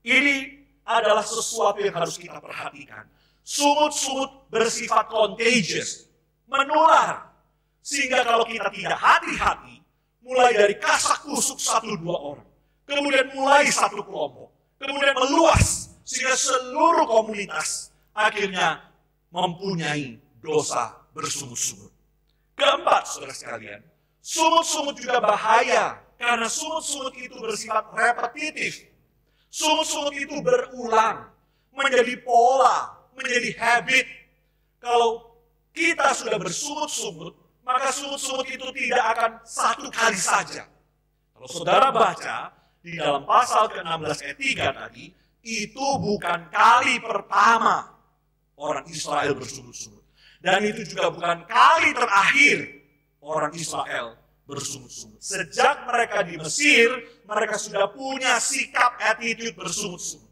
Ini adalah sesuatu yang harus kita perhatikan. Sungut-sungut bersifat contagious, menular. Sehingga kalau kita tidak hati-hati, mulai dari kasak kusuk 1-2 orang, kemudian mulai satu kelompok, kemudian meluas, sehingga seluruh komunitas akhirnya mempunyai dosa bersungut-sungut. Keempat, saudara sekalian, sungut-sungut juga bahaya, karena sungut-sungut itu bersifat repetitif. Sungut-sungut itu berulang, menjadi pola, menjadi habit. Kalau kita sudah bersungut-sungut, maka sungut-sungut itu tidak akan satu kali saja. Kalau saudara baca di dalam pasal ke-16 ayat 3 tadi, itu bukan kali pertama orang Israel bersungut-sungut. Dan itu juga bukan kali terakhir orang Israel bersungut-sungut. Sejak mereka di Mesir, mereka sudah punya sikap attitude bersungut-sungut.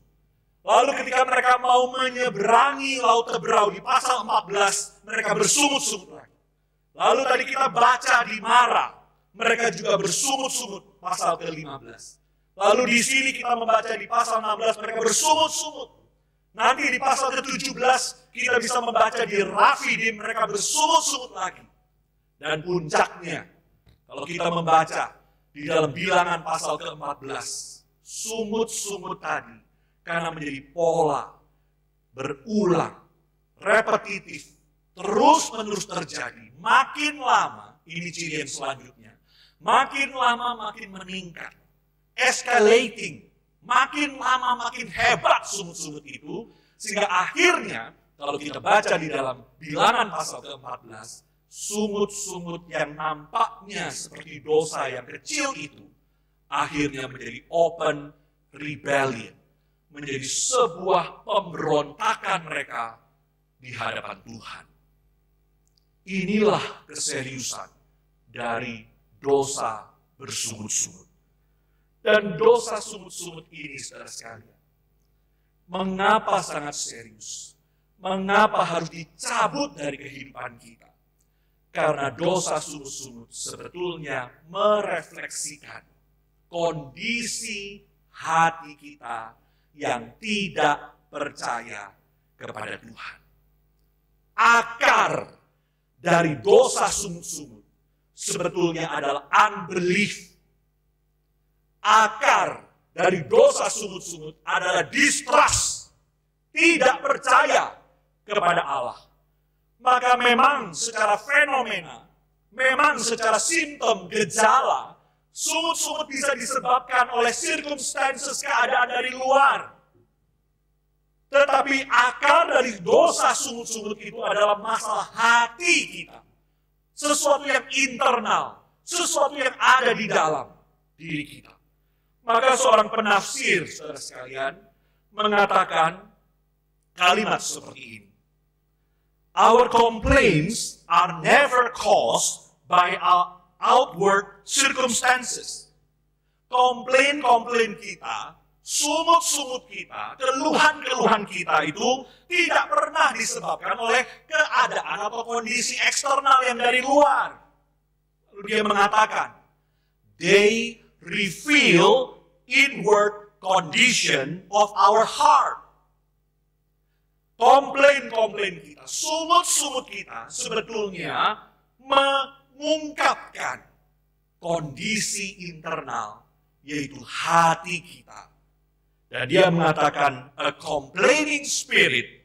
Lalu ketika mereka mau menyeberangi Laut Teberau di pasal 14, mereka bersungut-sungut lagi. Lalu tadi kita baca di Mara, mereka juga bersungut-sungut pasal ke-15. Lalu di sini kita membaca di pasal 16, mereka bersungut-sungut. Nanti di pasal ke-17, kita bisa membaca di Rafidim, mereka bersungut-sungut lagi. Dan puncaknya, kalau kita membaca di dalam Bilangan pasal ke-14, sungut-sungut tadi, karena menjadi pola, berulang, repetitif, terus-menerus terjadi. Makin lama, ini ciri yang selanjutnya, makin lama makin meningkat, escalating, makin lama makin hebat sungut-sungut itu, sehingga akhirnya, kalau kita baca di dalam Bilangan pasal ke-14, sungut-sungut yang nampaknya seperti dosa yang kecil itu, akhirnya menjadi open rebellion, menjadi sebuah pemberontakan mereka di hadapan Tuhan. Inilah keseriusan dari dosa bersungut-sungut. Dan dosa sungut-sungut ini, saudara sekalian, mengapa sangat serius? Mengapa harus dicabut dari kehidupan kita? Karena dosa sungut-sungut sebetulnya merefleksikan kondisi hati kita yang tidak percaya kepada Tuhan. Akar dari dosa sungut-sungut sebetulnya adalah unbelief. Akar dari dosa sungut-sungut adalah distrust, tidak percaya kepada Allah. Maka memang secara fenomena, memang secara simptom, gejala, sungut-sungut bisa disebabkan oleh circumstances, keadaan dari luar. Tetapi akar dari dosa sungut-sungut itu adalah masalah hati kita. Sesuatu yang internal, sesuatu yang ada di dalam diri kita. Maka seorang penafsir, saudara sekalian, mengatakan kalimat seperti ini. Our complaints are never caused by our outward circumstances. Komplain-komplain kita, sungut-sungut kita, keluhan-keluhan kita itu tidak pernah disebabkan oleh keadaan atau kondisi eksternal yang dari luar. Lalu dia mengatakan, they reveal inward condition of our heart. Komplain-komplain kita, sungut-sungut kita sebetulnya mengungkapkan kondisi internal, yaitu hati kita. Dan dia mengatakan, a complaining spirit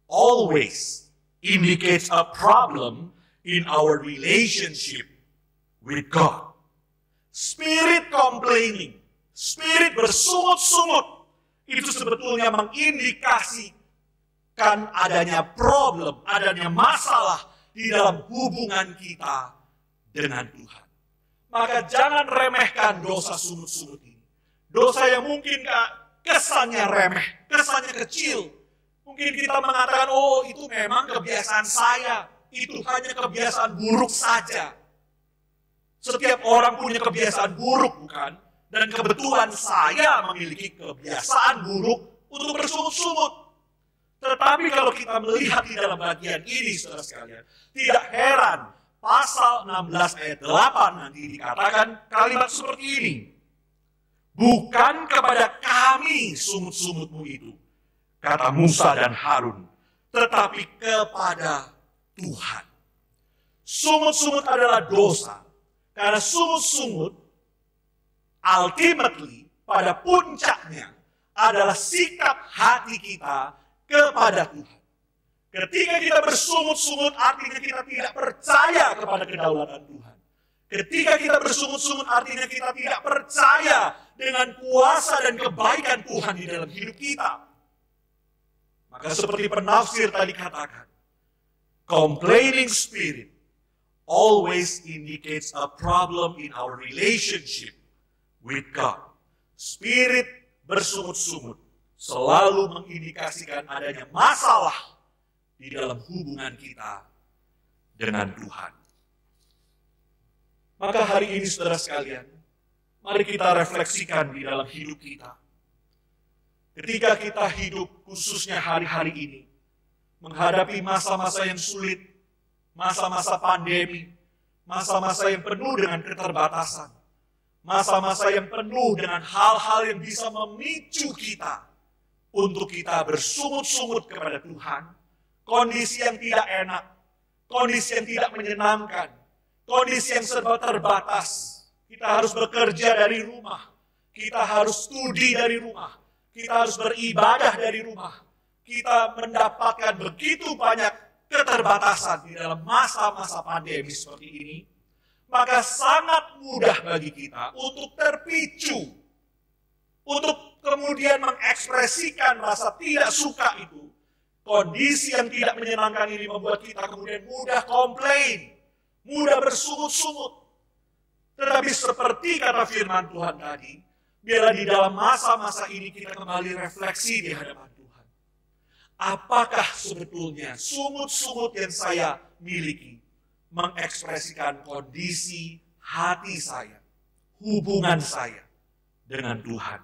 always indicates a problem in our relationship with God. Spirit complaining, spirit bersungut-sungut, itu sebetulnya mengindikasikan adanya problem, adanya masalah di dalam hubungan kita dengan Tuhan. Maka jangan remehkan dosa sungut-sungut ini. Dosa yang mungkin kesannya remeh, kesannya kecil. Mungkin kita mengatakan, oh itu memang kebiasaan saya, itu hanya kebiasaan buruk saja. Setiap orang punya kebiasaan buruk, bukan? Dan kebetulan saya memiliki kebiasaan buruk untuk bersungut-sungut. Tetapi kalau kita melihat di dalam bagian ini, saudara sekalian, tidak heran pasal 16 ayat 8 nanti dikatakan kalimat seperti ini. Bukan kepada kami sungut-sungutmu itu, kata Musa dan Harun, tetapi kepada Tuhan. Sungut-sungut adalah dosa. Karena sungut-sungut ultimately pada puncaknya adalah sikap hati kita kepada Tuhan. Ketika kita bersungut-sungut artinya kita tidak percaya kepada kedaulatan Tuhan. Ketika kita bersungut-sungut artinya kita tidak percaya dengan kuasa dan kebaikan Tuhan di dalam hidup kita. Maka seperti penafsir tadi katakan, complaining spirit always indicates a problem in our relationship with God. Spirit bersungut-sungut selalu mengindikasikan adanya masalah di dalam hubungan kita dengan Tuhan. Maka hari ini saudara sekalian, mari kita refleksikan di dalam hidup kita. Ketika kita hidup khususnya hari-hari ini, menghadapi masa-masa yang sulit, masa-masa pandemi, masa-masa yang penuh dengan keterbatasan, masa-masa yang penuh dengan hal-hal yang bisa memicu kita untuk kita bersungut-sungut kepada Tuhan, kondisi yang tidak enak, kondisi yang tidak menyenangkan, kondisi yang serba terbatas. Kita harus bekerja dari rumah, kita harus studi dari rumah, kita harus beribadah dari rumah. Kita mendapatkan begitu banyak keterbatasan di dalam masa-masa pandemi seperti ini, maka sangat mudah bagi kita untuk terpicu, untuk kemudian mengekspresikan rasa tidak suka itu. Kondisi yang tidak menyenangkan ini membuat kita kemudian mudah komplain, mudah bersungut-sungut. Tetapi seperti kata firman Tuhan tadi, biarlah di dalam masa-masa ini kita kembali refleksi di hadapan Tuhan. Apakah sebetulnya sungut-sungut yang saya miliki mengekspresikan kondisi hati saya, hubungan saya dengan Tuhan?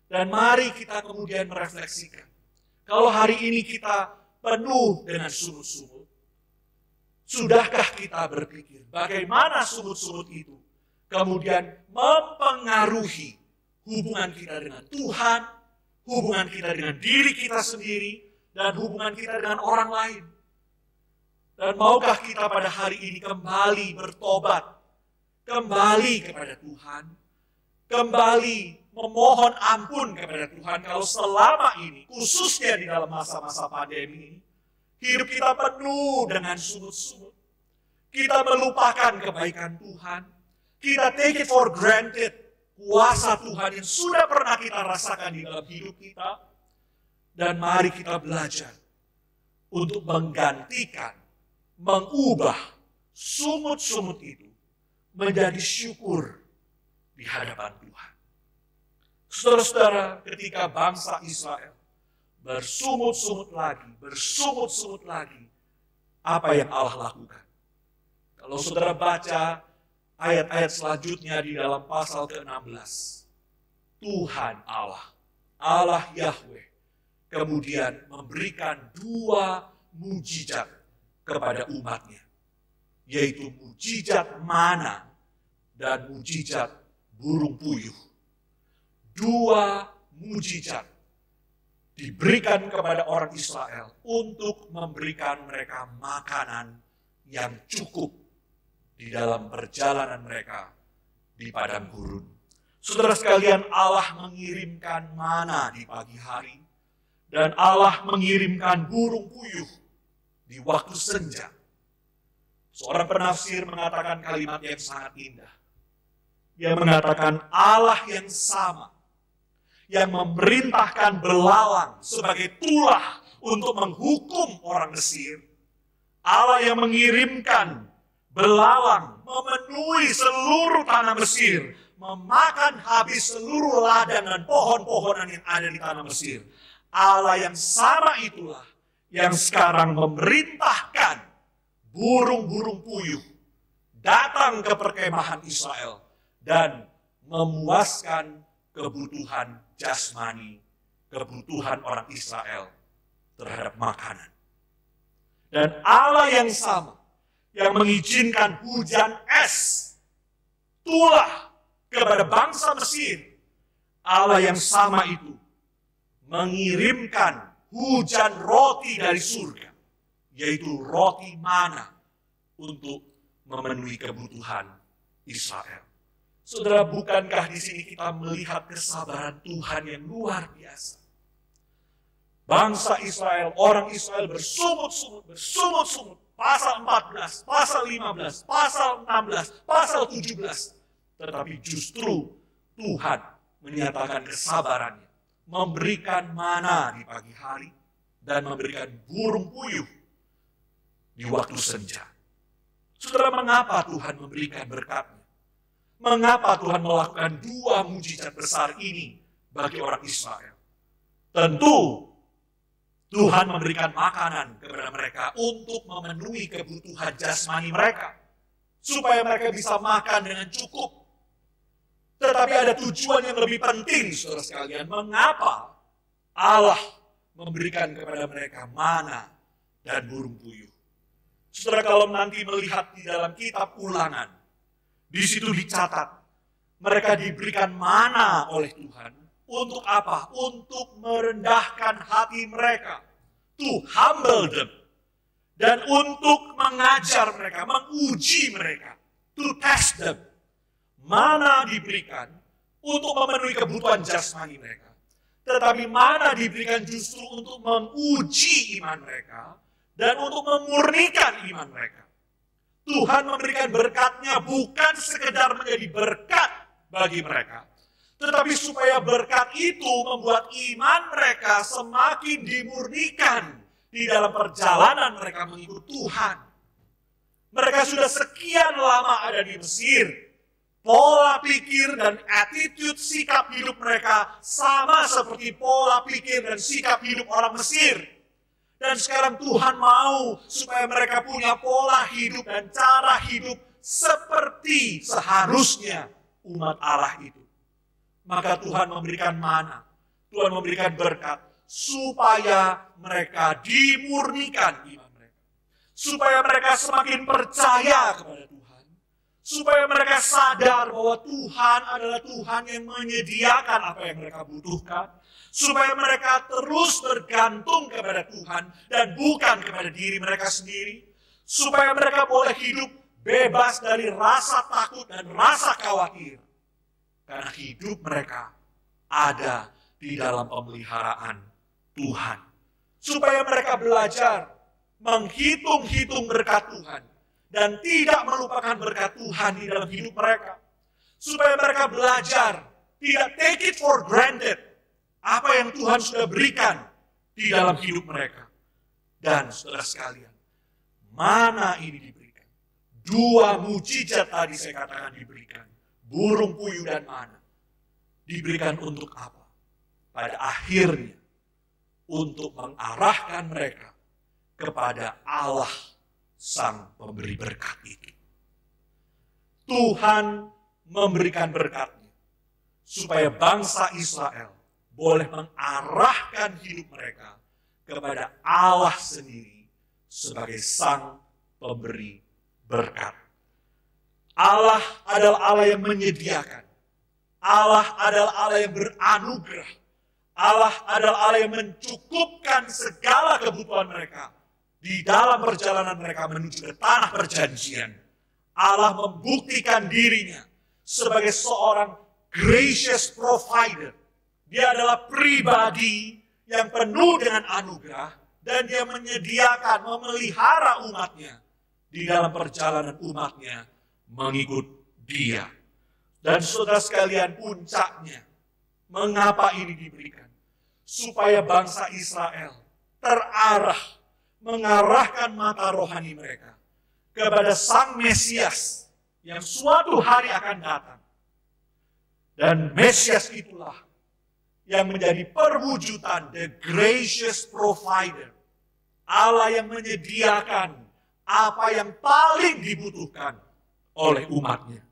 Dan mari kita kemudian merefleksikan. Kalau hari ini kita penuh dengan sungut-sungut, sudahkah kita berpikir bagaimana sungut-sungut itu kemudian mempengaruhi hubungan kita dengan Tuhan, hubungan kita dengan diri kita sendiri, dan hubungan kita dengan orang lain? Dan maukah kita pada hari ini kembali bertobat, kembali kepada Tuhan, kembali memohon ampun kepada Tuhan kalau selama ini, khususnya di dalam masa-masa pandemi ini, hidup kita penuh dengan sungut-sungut. Kita melupakan kebaikan Tuhan, kita take it for granted kuasa Tuhan yang sudah pernah kita rasakan di dalam hidup kita. Dan mari kita belajar untuk menggantikan, mengubah sungut-sungut itu menjadi syukur di hadapan Tuhan. Saudara-saudara, ketika bangsa Israel bersungut-sungut lagi, apa yang Allah lakukan? Kalau saudara baca ayat-ayat selanjutnya di dalam pasal ke-16, Tuhan Allah Yahweh, kemudian memberikan 2 mujizat kepada umatnya, yaitu mujizat mana dan mujizat burung puyuh. 2 mujizat diberikan kepada orang Israel untuk memberikan mereka makanan yang cukup di dalam perjalanan mereka di padang gurun. Saudara sekalian, Allah mengirimkan mana di pagi hari, dan Allah mengirimkan burung puyuh di waktu senja. Seorang penafsir mengatakan kalimat yang sangat indah. Dia mengatakan Allah yang sama, yang memerintahkan belalang sebagai tulah untuk menghukum orang Mesir. Allah yang mengirimkan belalang memenuhi seluruh tanah Mesir, memakan habis seluruh ladang dan pohon-pohonan yang ada di tanah Mesir. Allah yang sama itulah yang sekarang memerintahkan burung-burung puyuh datang ke perkemahan Israel dan memuaskan kebutuhan jasmani, kebutuhan orang Israel terhadap makanan. Dan Allah yang sama yang mengizinkan hujan es tulah kepada bangsa Mesir, Allah yang sama itu mengirimkan hujan roti dari surga, yaitu roti mana untuk memenuhi kebutuhan Israel. Saudara, bukankah di sini kita melihat kesabaran Tuhan yang luar biasa? Bangsa Israel, orang Israel bersungut-sungut. Pasal 14, pasal 15, pasal 16, pasal 17. Tetapi justru Tuhan menyatakan kesabarannya, memberikan mana di pagi hari, dan memberikan burung puyuh di waktu senja. Saudara, mengapa Tuhan memberikan berkat-Nya? Mengapa Tuhan melakukan dua mujizat besar ini bagi orang Israel? Tentu Tuhan memberikan makanan kepada mereka untuk memenuhi kebutuhan jasmani mereka, supaya mereka bisa makan dengan cukup. Tetapi ada tujuan yang lebih penting, saudara sekalian. Mengapa Allah memberikan kepada mereka mana dan burung puyuh? Saudara, kalau nanti melihat di dalam kitab Ulangan, di situ dicatat, mereka diberikan mana oleh Tuhan. Untuk apa? Untuk merendahkan hati mereka. To humble them. Dan untuk mengajar mereka, menguji mereka. To test them. Mana diberikan untuk memenuhi kebutuhan jasmani mereka. Tetapi mana diberikan justru untuk menguji iman mereka. Dan untuk memurnikan iman mereka. Tuhan memberikan berkat-Nya bukan sekedar menjadi berkat bagi mereka. Tetapi supaya berkat itu membuat iman mereka semakin dimurnikan di dalam perjalanan mereka mengikut Tuhan. Mereka sudah sekian lama ada di Mesir. Pola pikir dan attitude sikap hidup mereka sama seperti pola pikir dan sikap hidup orang Mesir. Dan sekarang Tuhan mau supaya mereka punya pola hidup dan cara hidup seperti seharusnya umat Allah itu. Maka Tuhan memberikan mana, Tuhan memberikan berkat, supaya mereka dimurnikan iman mereka. Supaya mereka semakin percaya kepada Tuhan. Supaya mereka sadar bahwa Tuhan adalah Tuhan yang menyediakan apa yang mereka butuhkan. Supaya mereka terus bergantung kepada Tuhan dan bukan kepada diri mereka sendiri. Supaya mereka boleh hidup bebas dari rasa takut dan rasa khawatir. Karena hidup mereka ada di dalam pemeliharaan Tuhan. Supaya mereka belajar menghitung-hitung berkat Tuhan. Dan tidak melupakan berkat Tuhan di dalam hidup mereka. Supaya mereka belajar tidak take it for granted. Apa yang Tuhan sudah berikan di dalam hidup mereka. Dan saudara sekalian, mana ini diberikan? Dua mujizat tadi saya katakan diberikan. Burung puyuh dan mana. Diberikan untuk apa? Pada akhirnya, untuk mengarahkan mereka kepada Allah Sang Pemberi berkat itu. Tuhan memberikan berkat-Nya supaya bangsa Israel boleh mengarahkan hidup mereka kepada Allah sendiri sebagai Sang Pemberi berkat. Allah adalah Allah yang menyediakan. Allah adalah Allah yang beranugerah. Allah adalah Allah yang mencukupkan segala kebutuhan mereka di dalam perjalanan mereka menuju ke tanah perjanjian. Allah membuktikan dirinya sebagai seorang gracious provider. Dia adalah pribadi yang penuh dengan anugerah dan dia menyediakan, memelihara umatnya di dalam perjalanan umatnya mengikut dia. Dan saudara sekalian, puncaknya, mengapa ini diberikan? Supaya bangsa Israel terarah, mengarahkan mata rohani mereka kepada Sang Mesias yang suatu hari akan datang. Dan Mesias itulah yang menjadi perwujudan the gracious provider. Allah yang menyediakan apa yang paling dibutuhkan oleh umatnya.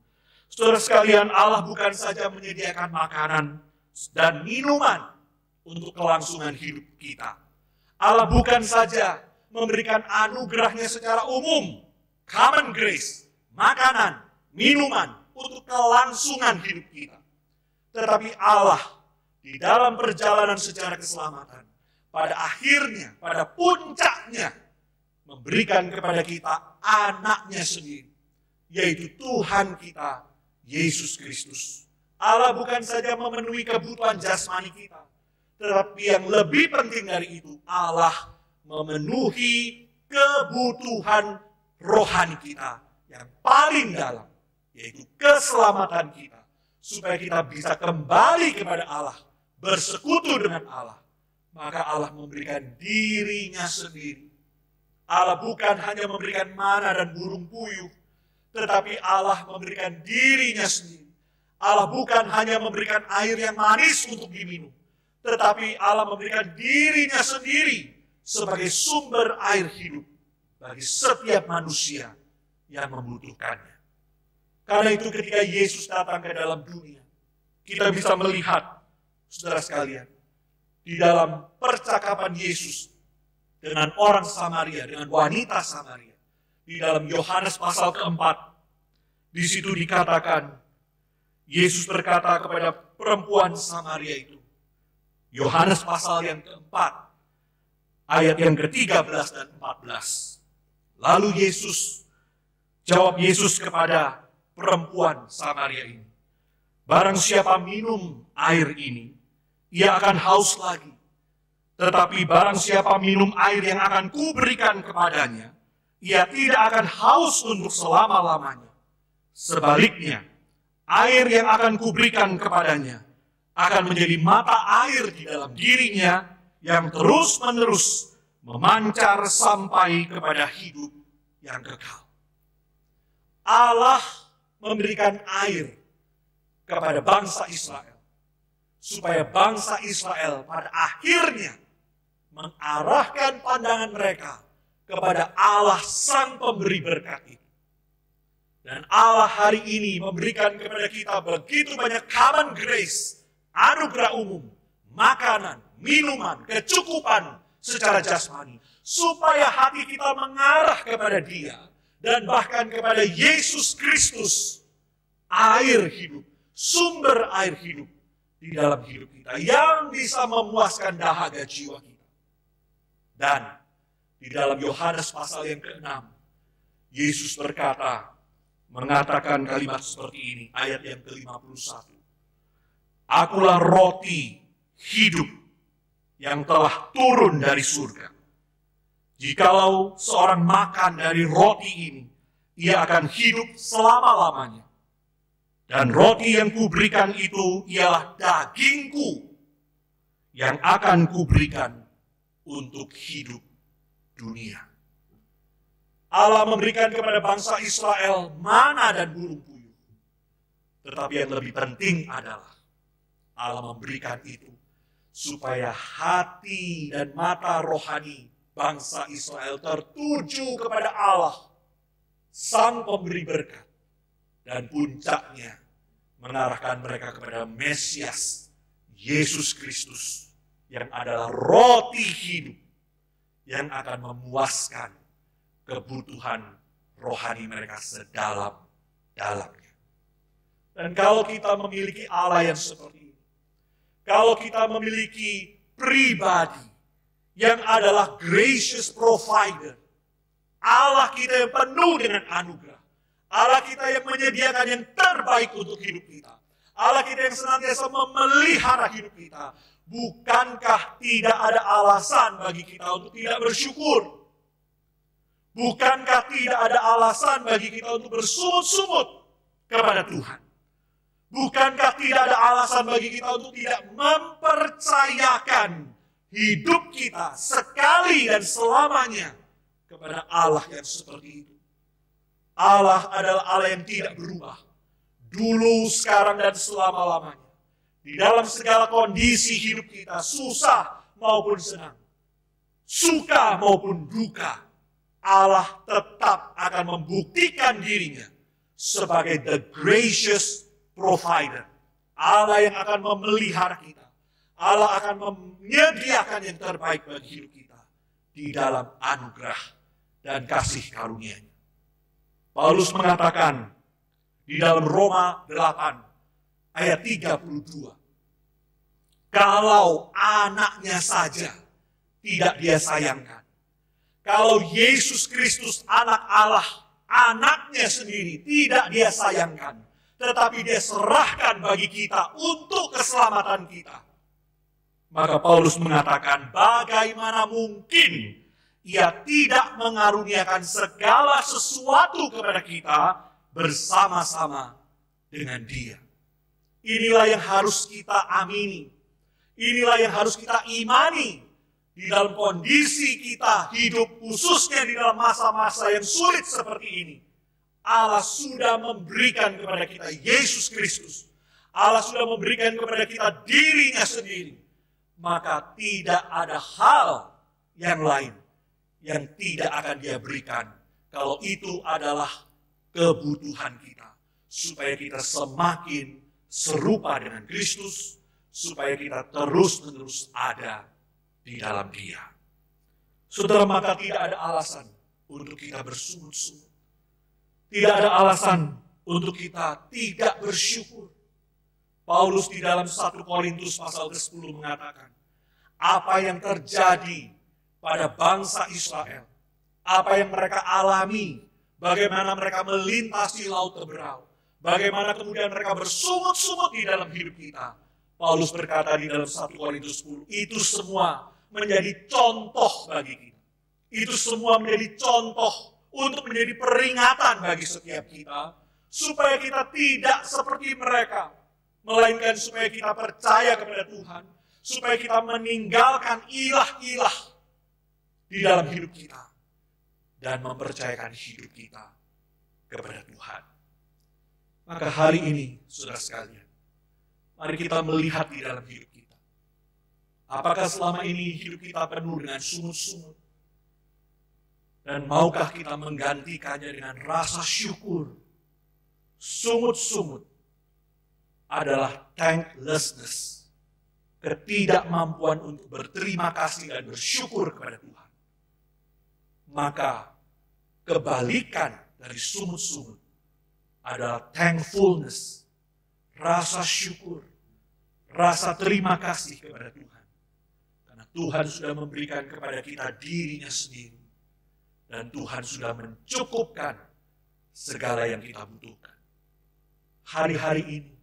Saudara sekalian, Allah bukan saja menyediakan makanan dan minuman untuk kelangsungan hidup kita. Allah bukan saja memberikan anugerahnya secara umum, common grace, makanan, minuman, untuk kelangsungan hidup kita. Tetapi Allah di dalam perjalanan sejarah keselamatan, pada akhirnya, pada puncaknya, memberikan kepada kita anaknya sendiri, yaitu Tuhan kita, Yesus Kristus. Allah bukan saja memenuhi kebutuhan jasmani kita, tetapi yang lebih penting dari itu, Allah memenuhi kebutuhan rohani kita yang paling dalam, yaitu keselamatan kita, supaya kita bisa kembali kepada Allah, bersekutu dengan Allah. Maka Allah memberikan dirinya sendiri. Allah bukan hanya memberikan mana dan burung puyuh, tetapi Allah memberikan dirinya sendiri. Allah bukan hanya memberikan air yang manis untuk diminum, tetapi Allah memberikan dirinya sendiri sebagai sumber air hidup bagi setiap manusia yang membutuhkannya. Karena itu ketika Yesus datang ke dalam dunia, kita bisa melihat, saudara sekalian, di dalam percakapan Yesus dengan orang Samaria, dengan wanita Samaria, di dalam Yohanes pasal keempat, di situ dikatakan, Yesus berkata kepada perempuan Samaria itu, Yohanes pasal yang keempat, ayat yang ke-13 dan 14. Lalu jawab Yesus kepada perempuan Samaria ini, barang siapa minum air ini, ia akan haus lagi. Tetapi barang siapa minum air yang akan kuberikan kepadanya, ia tidak akan haus untuk selama-lamanya. Sebaliknya, air yang akan kuberikan kepadanya akan menjadi mata air di dalam dirinya yang terus-menerus memancar sampai kepada hidup yang kekal. Allah memberikan air kepada bangsa Israel, supaya bangsa Israel pada akhirnya mengarahkan pandangan mereka kepada Allah Sang Pemberi berkat itu. Dan Allah hari ini memberikan kepada kita begitu banyak common grace, anugerah umum, makanan, minuman, kecukupan secara jasmani, supaya hati kita mengarah kepada Dia, dan bahkan kepada Yesus Kristus, air hidup, sumber air hidup di dalam hidup kita, yang bisa memuaskan dahaga jiwa kita. Dan di dalam Yohanes pasal yang ke-6, Yesus mengatakan kalimat seperti ini, ayat yang ke-51. Akulah roti hidup yang telah turun dari surga. Jikalau seorang makan dari roti ini, ia akan hidup selama-lamanya. Dan roti yang kuberikan itu ialah dagingku yang akan kuberikan untuk hidup dunia. Allah memberikan kepada bangsa Israel mana dan burung puyuh. Tetapi yang lebih penting adalah Allah memberikan itu supaya hati dan mata rohani bangsa Israel tertuju kepada Allah, Sang Pemberi berkat. Dan puncaknya mengarahkan mereka kepada Mesias, Yesus Kristus, yang adalah roti hidup yang akan memuaskan kebutuhan rohani mereka sedalam-dalamnya. Dan kalau kita memiliki Allah yang seperti ini, kalau kita memiliki pribadi yang adalah gracious provider, Allah kita yang penuh dengan anugerah, Allah kita yang menyediakan yang terbaik untuk hidup kita, Allah kita yang senantiasa memelihara hidup kita, bukankah tidak ada alasan bagi kita untuk tidak bersyukur? Bukankah tidak ada alasan bagi kita untuk bersungut-sungut kepada Tuhan? Bukankah tidak ada alasan bagi kita untuk tidak mempercayakan hidup kita sekali dan selamanya kepada Allah yang seperti itu? Allah adalah Allah yang tidak berubah, dulu, sekarang, dan selama-lamanya. Di dalam segala kondisi hidup kita, susah maupun senang, suka maupun duka, Allah tetap akan membuktikan dirinya sebagai the gracious provider. Allah yang akan memelihara kita. Allah akan menyediakan yang terbaik bagi hidup kita. di dalam anugerah dan kasih karunia-Nya. Paulus mengatakan di dalam Roma 8 ayat 32, kalau anaknya saja tidak dia sayangkan, kalau Yesus Kristus anak Allah, anaknya sendiri tidak dia sayangkan, tetapi dia serahkan bagi kita untuk keselamatan kita, maka Paulus mengatakan, bagaimana mungkin ia tidak mengaruniakan segala sesuatu kepada kita bersama-sama dengan Dia. Inilah yang harus kita amini. Inilah yang harus kita imani di dalam kondisi kita hidup, khususnya di dalam masa-masa yang sulit seperti ini. Allah sudah memberikan kepada kita Yesus Kristus. Allah sudah memberikan kepada kita dirinya sendiri. Maka tidak ada hal yang lain yang tidak akan Dia berikan. Kalau itu adalah kebutuhan kita. Supaya kita semakin serupa dengan Kristus. Supaya kita terus-menerus ada di dalam Dia. Saudara, maka tidak ada alasan untuk kita bersungut-sungut. Tidak ada alasan untuk kita tidak bersyukur. Paulus di dalam 1 Korintus pasal ke-10 mengatakan, apa yang terjadi pada bangsa Israel, apa yang mereka alami, bagaimana mereka melintasi laut Teberau, bagaimana kemudian mereka bersungut-sungut di dalam hidup kita. Paulus berkata di dalam 1 Korintus 10, itu semua menjadi contoh bagi kita. Itu semua menjadi contoh untuk menjadi peringatan bagi setiap kita, supaya kita tidak seperti mereka, melainkan supaya kita percaya kepada Tuhan, supaya kita meninggalkan ilah-ilah di dalam hidup kita, dan mempercayakan hidup kita kepada Tuhan. Maka hari ini, saudara sekalian, mari kita melihat di dalam hidup kita. Apakah selama ini hidup kita penuh dengan sungut-sungut? Dan maukah kita menggantikannya dengan rasa syukur? Sungut-sungut adalah thanklessness, ketidakmampuan untuk berterima kasih dan bersyukur kepada Tuhan. Maka kebalikan dari sungut-sungut adalah thankfulness, rasa syukur, rasa terima kasih kepada Tuhan. Karena Tuhan sudah memberikan kepada kita dirinya sendiri. Dan Tuhan sudah mencukupkan segala yang kita butuhkan. Hari-hari ini,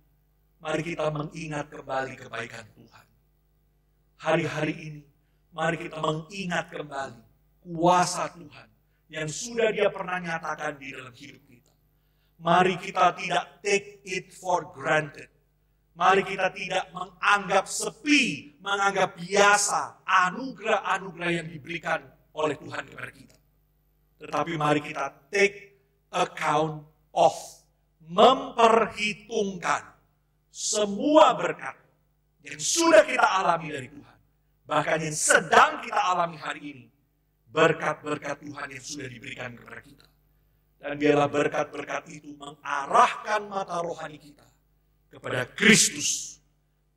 mari kita mengingat kembali kebaikan Tuhan. Hari-hari ini, mari kita mengingat kembali kuasa Tuhan yang sudah Dia pernah nyatakan di dalam hidup kita. Mari kita tidak take it for granted. Mari kita tidak menganggap sepi, menganggap biasa anugerah-anugerah yang diberikan oleh Tuhan kepada kita. Tetapi mari kita take account of, memperhitungkan semua berkat yang sudah kita alami dari Tuhan. Bahkan yang sedang kita alami hari ini, berkat-berkat Tuhan yang sudah diberikan kepada kita. Dan biarlah berkat-berkat itu mengarahkan mata rohani kita kepada Kristus,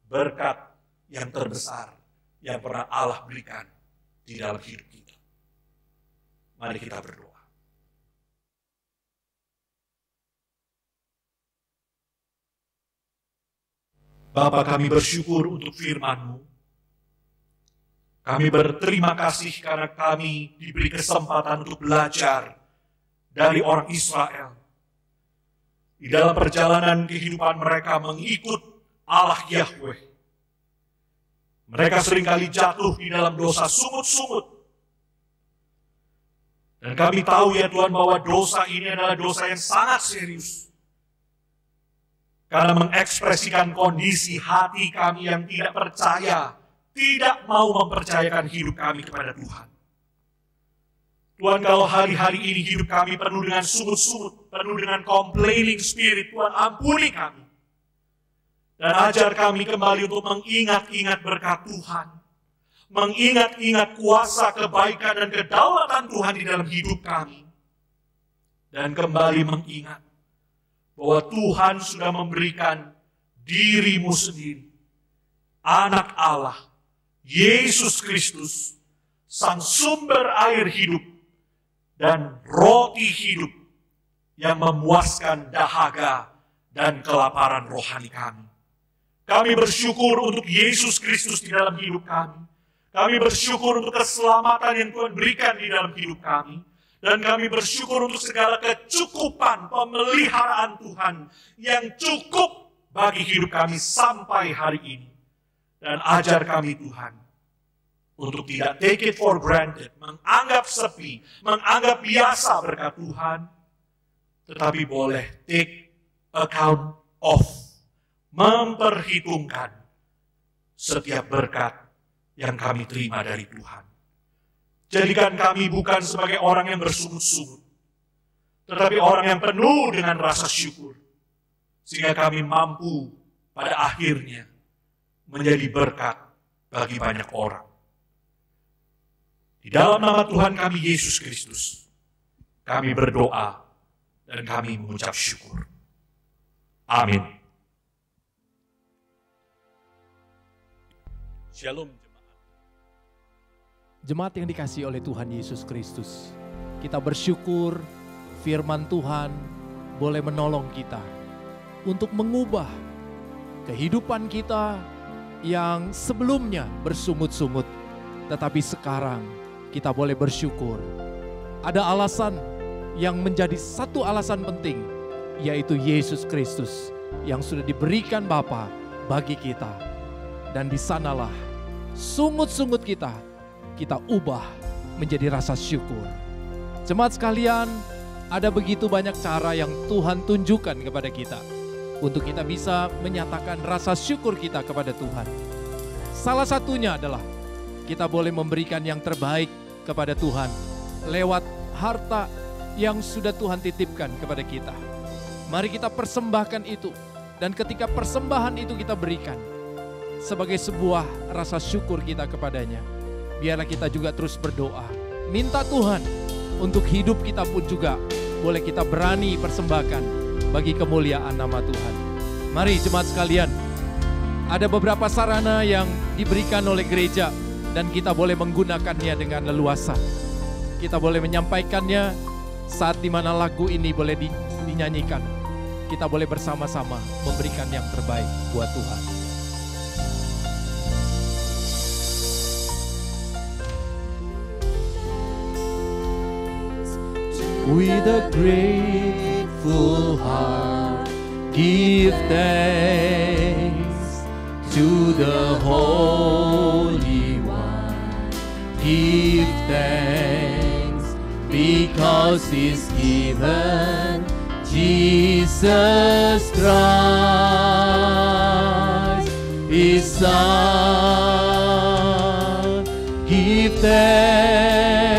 berkat yang terbesar yang pernah Allah berikan di dalam hidup kita. Mari kita berdoa. Bapa, kami bersyukur untuk firman-Mu. Kami berterima kasih karena kami diberi kesempatan untuk belajar dari orang Israel. Di dalam perjalanan kehidupan mereka mengikut Allah Yahweh. Mereka seringkali jatuh di dalam dosa sungut-sungut. Dan kami tahu ya Tuhan bahwa dosa ini adalah dosa yang sangat serius. Karena mengekspresikan kondisi hati kami yang tidak percaya, tidak mau mempercayakan hidup kami kepada Tuhan. Tuhan, kalau hari-hari ini hidup kami penuh dengan sungut-sungut, penuh dengan complaining spirit, Tuhan ampuni kami. Dan ajar kami kembali untuk mengingat-ingat berkat Tuhan. Mengingat-ingat kuasa, kebaikan, dan kedaulatan Tuhan di dalam hidup kami. Dan kembali mengingat bahwa Tuhan sudah memberikan diri-Mu sendiri, Anak Allah, Yesus Kristus, sang sumber air hidup, dan roti hidup yang memuaskan dahaga dan kelaparan rohani kami. Kami bersyukur untuk Yesus Kristus di dalam hidup kami. Kami bersyukur untuk keselamatan yang Tuhan berikan di dalam hidup kami. Dan kami bersyukur untuk segala kecukupan pemeliharaan Tuhan yang cukup bagi hidup kami sampai hari ini. Dan ajar kami Tuhan untuk tidak take it for granted, menganggap sepi, menganggap biasa berkat Tuhan, tetapi boleh take account of, memperhitungkan setiap berkat yang kami terima dari Tuhan. Jadikan kami bukan sebagai orang yang bersungut-sungut, tetapi orang yang penuh dengan rasa syukur, sehingga kami mampu pada akhirnya menjadi berkat bagi banyak orang. Di dalam nama Tuhan kami Yesus Kristus, kami berdoa dan kami mengucap syukur. Amin. Shalom jemaat. Jemaat yang dikasihi oleh Tuhan Yesus Kristus, kita bersyukur firman Tuhan boleh menolong kita untuk mengubah kehidupan kita yang sebelumnya bersungut-sungut, tetapi sekarang kita boleh bersyukur. Ada alasan yang menjadi satu alasan penting, yaitu Yesus Kristus yang sudah diberikan Bapa bagi kita. Dan di sanalah sungut-sungut kita ubah menjadi rasa syukur. Jemaat sekalian, ada begitu banyak cara yang Tuhan tunjukkan kepada kita untuk kita bisa menyatakan rasa syukur kita kepada Tuhan. Salah satunya adalah kita boleh memberikan yang terbaik kepada Tuhan lewat harta yang sudah Tuhan titipkan kepada kita. Mari kita persembahkan itu, dan ketika persembahan itu kita berikan sebagai sebuah rasa syukur kita kepadanya, biarlah kita juga terus berdoa, minta Tuhan untuk hidup kita pun juga boleh kita berani persembahkan bagi kemuliaan nama Tuhan. Mari jemaat sekalian, ada beberapa sarana yang diberikan oleh gereja dan kita boleh menggunakannya dengan leluasa. Kita boleh menyampaikannya saat dimana lagu ini boleh dinyanyikan. Kita boleh bersama-sama memberikan yang terbaik buat Tuhan. With a grateful heart, give thanks to the Holy One. Give thanks because He's given Jesus Christ, His Son. Give thanks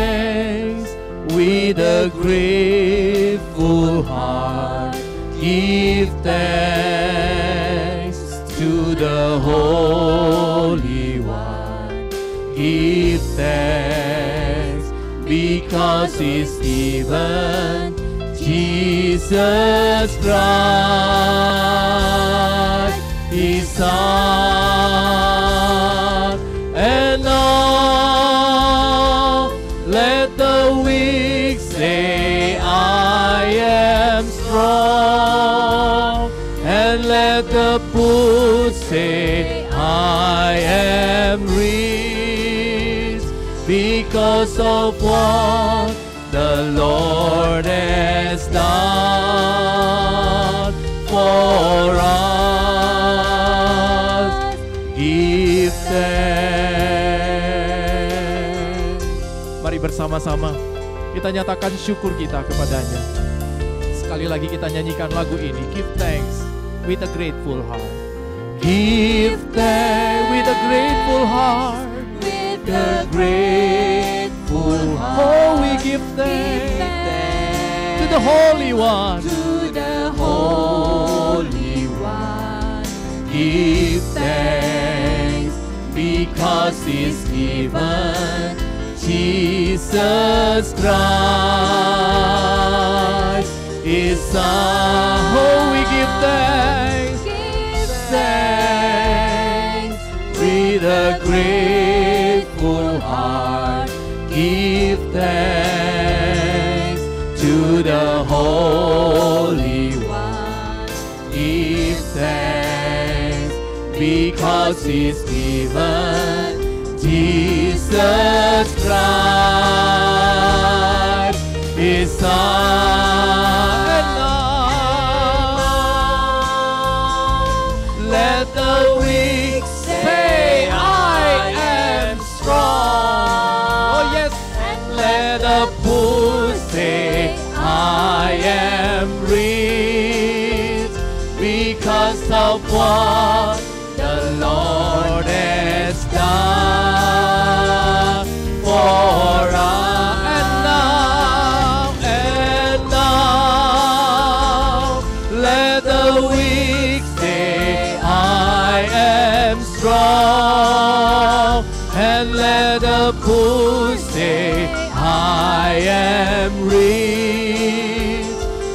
with a grateful heart. Give thanks to the Holy One. Give thanks because He's given Jesus Christ, His Son. And now let the weak say, I am strong. And let the poor say, I am rich, because of what the Lord has done for us. Give thanks. Mari bersama-sama kita nyatakan syukur kita kepadanya. Sekali lagi kita nyanyikan lagu ini, give thanks with a grateful heart. Give thanks With a grateful heart. with a grateful heart. Oh, we give thanks to the Holy One. To the Holy One. Give thanks because He's given Jesus Christ, His Son. Oh, we give thanks. Give thanks with a grateful heart. Give thanks to the Holy One. Give thanks because He's given Jesus Christ, His Son. And now let the weak say, I am strong. Oh yes, let the poor say, I am rich, because of what the Lord has done for us. And now, let the weak say, I am strong, and let the poor say, I am rich,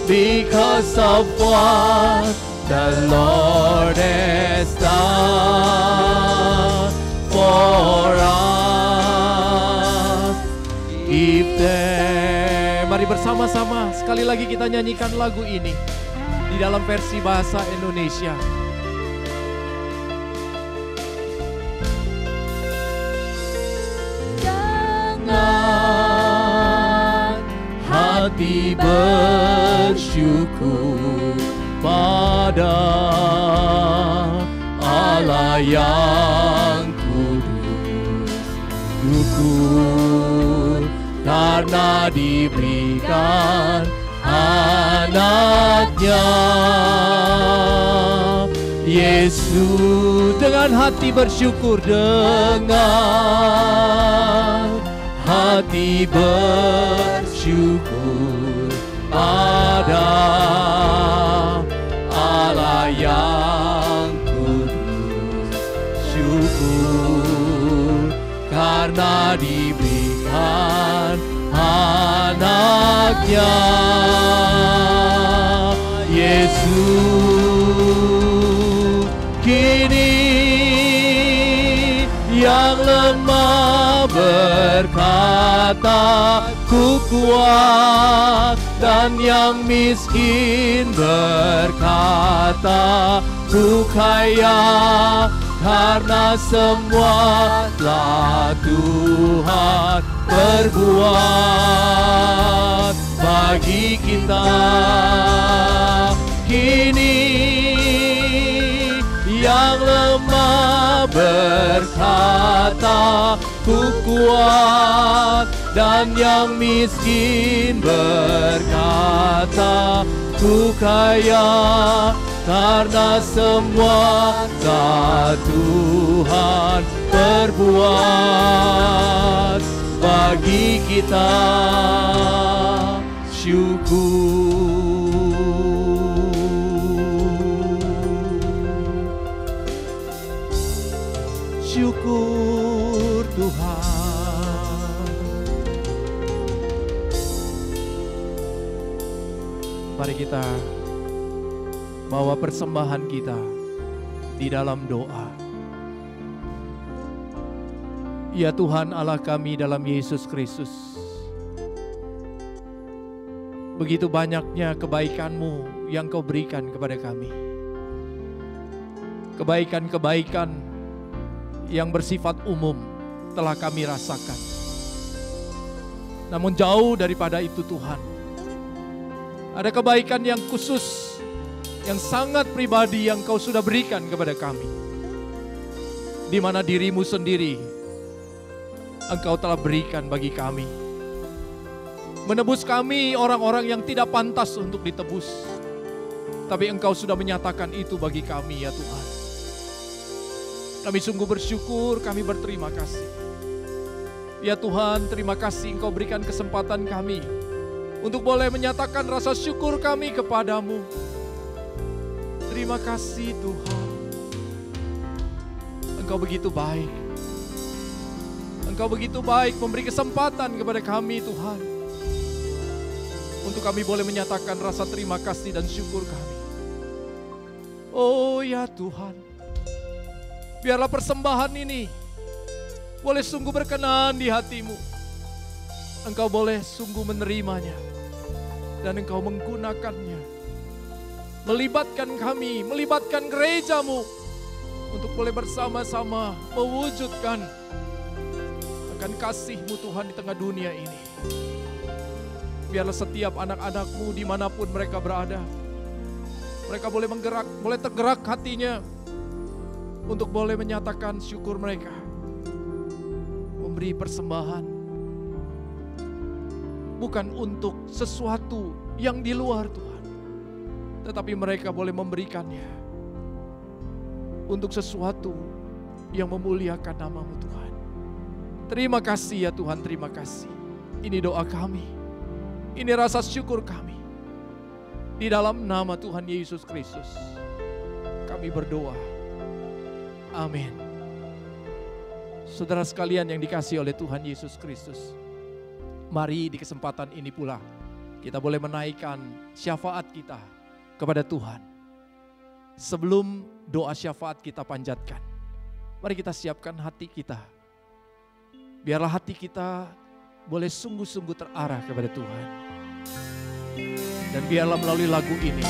because of what the Lord has done for us. Give them. Mari bersama-sama sekali lagi kita nyanyikan lagu ini di dalam versi bahasa Indonesia. Dengan hati bersyukur pada Allah yang kudus, syukur karena diberikan anaknya Yesus. Dengan hati bersyukur, dengan hati bersyukur pada Allah yang kudus, syukur karena diberikan anaknya Yesus. Kini yang lemah berkata, ku kuat, dan yang miskin berkata, ku kaya, karena semua telah Tuhan perbuat bagi kita. Kini yang lemah berkata, ku kuat, dan yang miskin berkata, ku kaya, karena semua telah Tuhan perbuat bagi kita. Syukur. Syukur Tuhan. Mari kita bawa persembahan kita di dalam doa. Ya Tuhan Allah kami dalam Yesus Kristus, begitu banyaknya kebaikan-Mu yang Kau berikan kepada kami. Kebaikan-kebaikan yang bersifat umum telah kami rasakan. Namun jauh daripada itu Tuhan, ada kebaikan yang khusus, yang sangat pribadi yang Kau sudah berikan kepada kami, di mana diri-Mu sendiri Engkau telah berikan bagi kami, menebus kami orang-orang yang tidak pantas untuk ditebus, tapi Engkau sudah menyatakan itu bagi kami ya Tuhan. Kami sungguh bersyukur, kami berterima kasih. Ya Tuhan, terima kasih Engkau berikan kesempatan kami untuk boleh menyatakan rasa syukur kami kepadamu. Terima kasih Tuhan. Engkau begitu baik. Engkau begitu baik memberi kesempatan kepada kami Tuhan, untuk kami boleh menyatakan rasa terima kasih dan syukur kami. Oh ya Tuhan, biarlah persembahan ini boleh sungguh berkenan di hati-Mu. Engkau boleh sungguh menerimanya dan Engkau menggunakannya. Melibatkan kami, melibatkan gereja-Mu untuk boleh bersama-sama mewujudkan akan kasih-Mu Tuhan di tengah dunia ini. Biarlah setiap anak-anak-Mu dimanapun mereka berada, mereka boleh boleh tergerak hatinya untuk boleh menyatakan syukur mereka, memberi persembahan. Bukan untuk sesuatu yang di luar Tuhan, tetapi mereka boleh memberikannya untuk sesuatu yang memuliakan nama-Mu Tuhan. Terima kasih ya Tuhan, terima kasih. Ini doa kami, ini rasa syukur kami. Di dalam nama Tuhan Yesus Kristus kami berdoa. Amin. Saudara sekalian yang dikasihi oleh Tuhan Yesus Kristus, mari di kesempatan ini pula kita boleh menaikkan syafaat kita kepada Tuhan. Sebelum doa syafaat kita panjatkan, mari kita siapkan hati kita. Biarlah hati kita boleh sungguh-sungguh terarah kepada Tuhan. Dan biarlah melalui lagu ini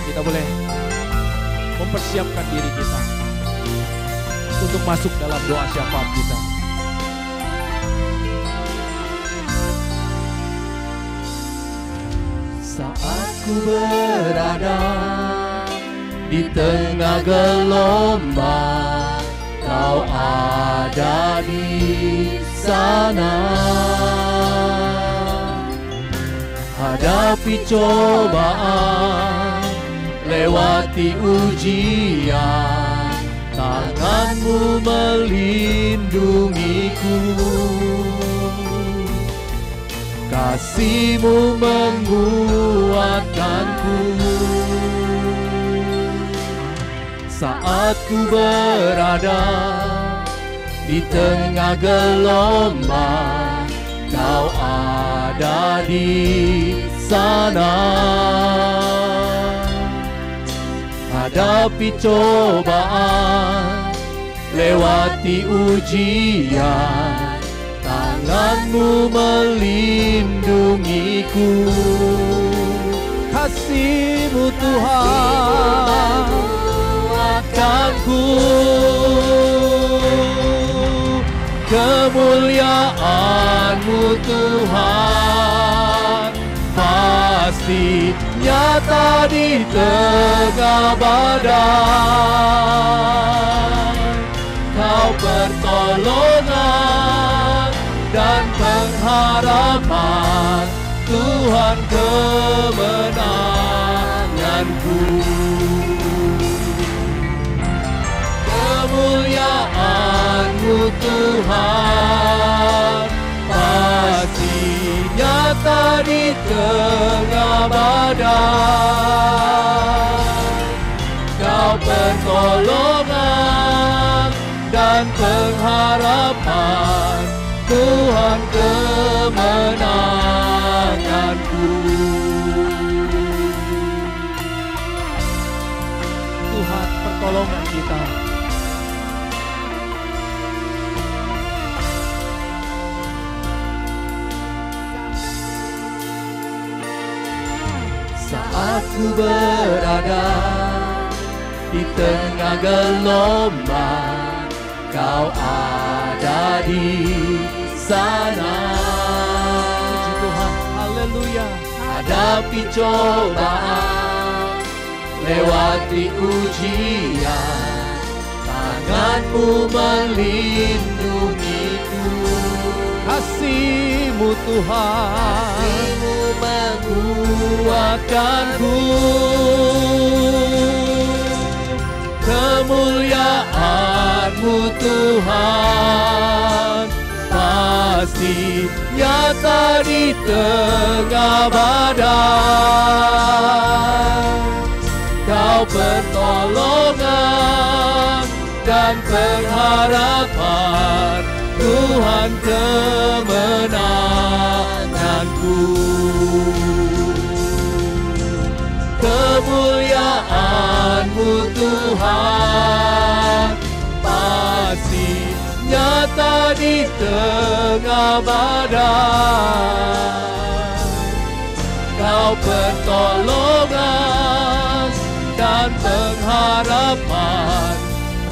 kita boleh mempersiapkan diri kita untuk masuk dalam doa syafaat kita. Saat ku berada di tengah gelombang, Kau ada di sana. Hadapi cobaan, lewati ujian, tangan-Mu melindungiku. Kasih-Mu menguatkanku. Saat ku berada di tengah gelombang, Kau ada di sana. Hadapi cobaan, lewati ujian, tangan-Mu melindungiku. Kasih-Mu Tuhan menguatkanku. Kemuliaan-Mu Tuhan pasti nyata di tengah badai. Kau pertolongan dan pengharapan, Tuhan kemenanganku. Kemuliaan-Mu Tuhan pasti nyata di tengah badai. Kau pertolongan dan pengharapan, Tuhan kemenanganku. Tuhan pertolongan kita. Saat ku berada di tengah gelombang, Kau ada di sana. Puji Tuhan, haleluya. Hadapi cobaan, lewati ujian, tangan-Mu melindungiku. Kasih-Mu Tuhan, Kasih-Mu menguatkanku. Kemuliaan-Mu Tuhan pasti nyata di tengah badai. Kau pertolongan dan pengharapan, Tuhan kemenanganku. Kemuliaan-Mu Tuhan pasti nyata di tengah badai. Kau pertolongan dan pengharapan,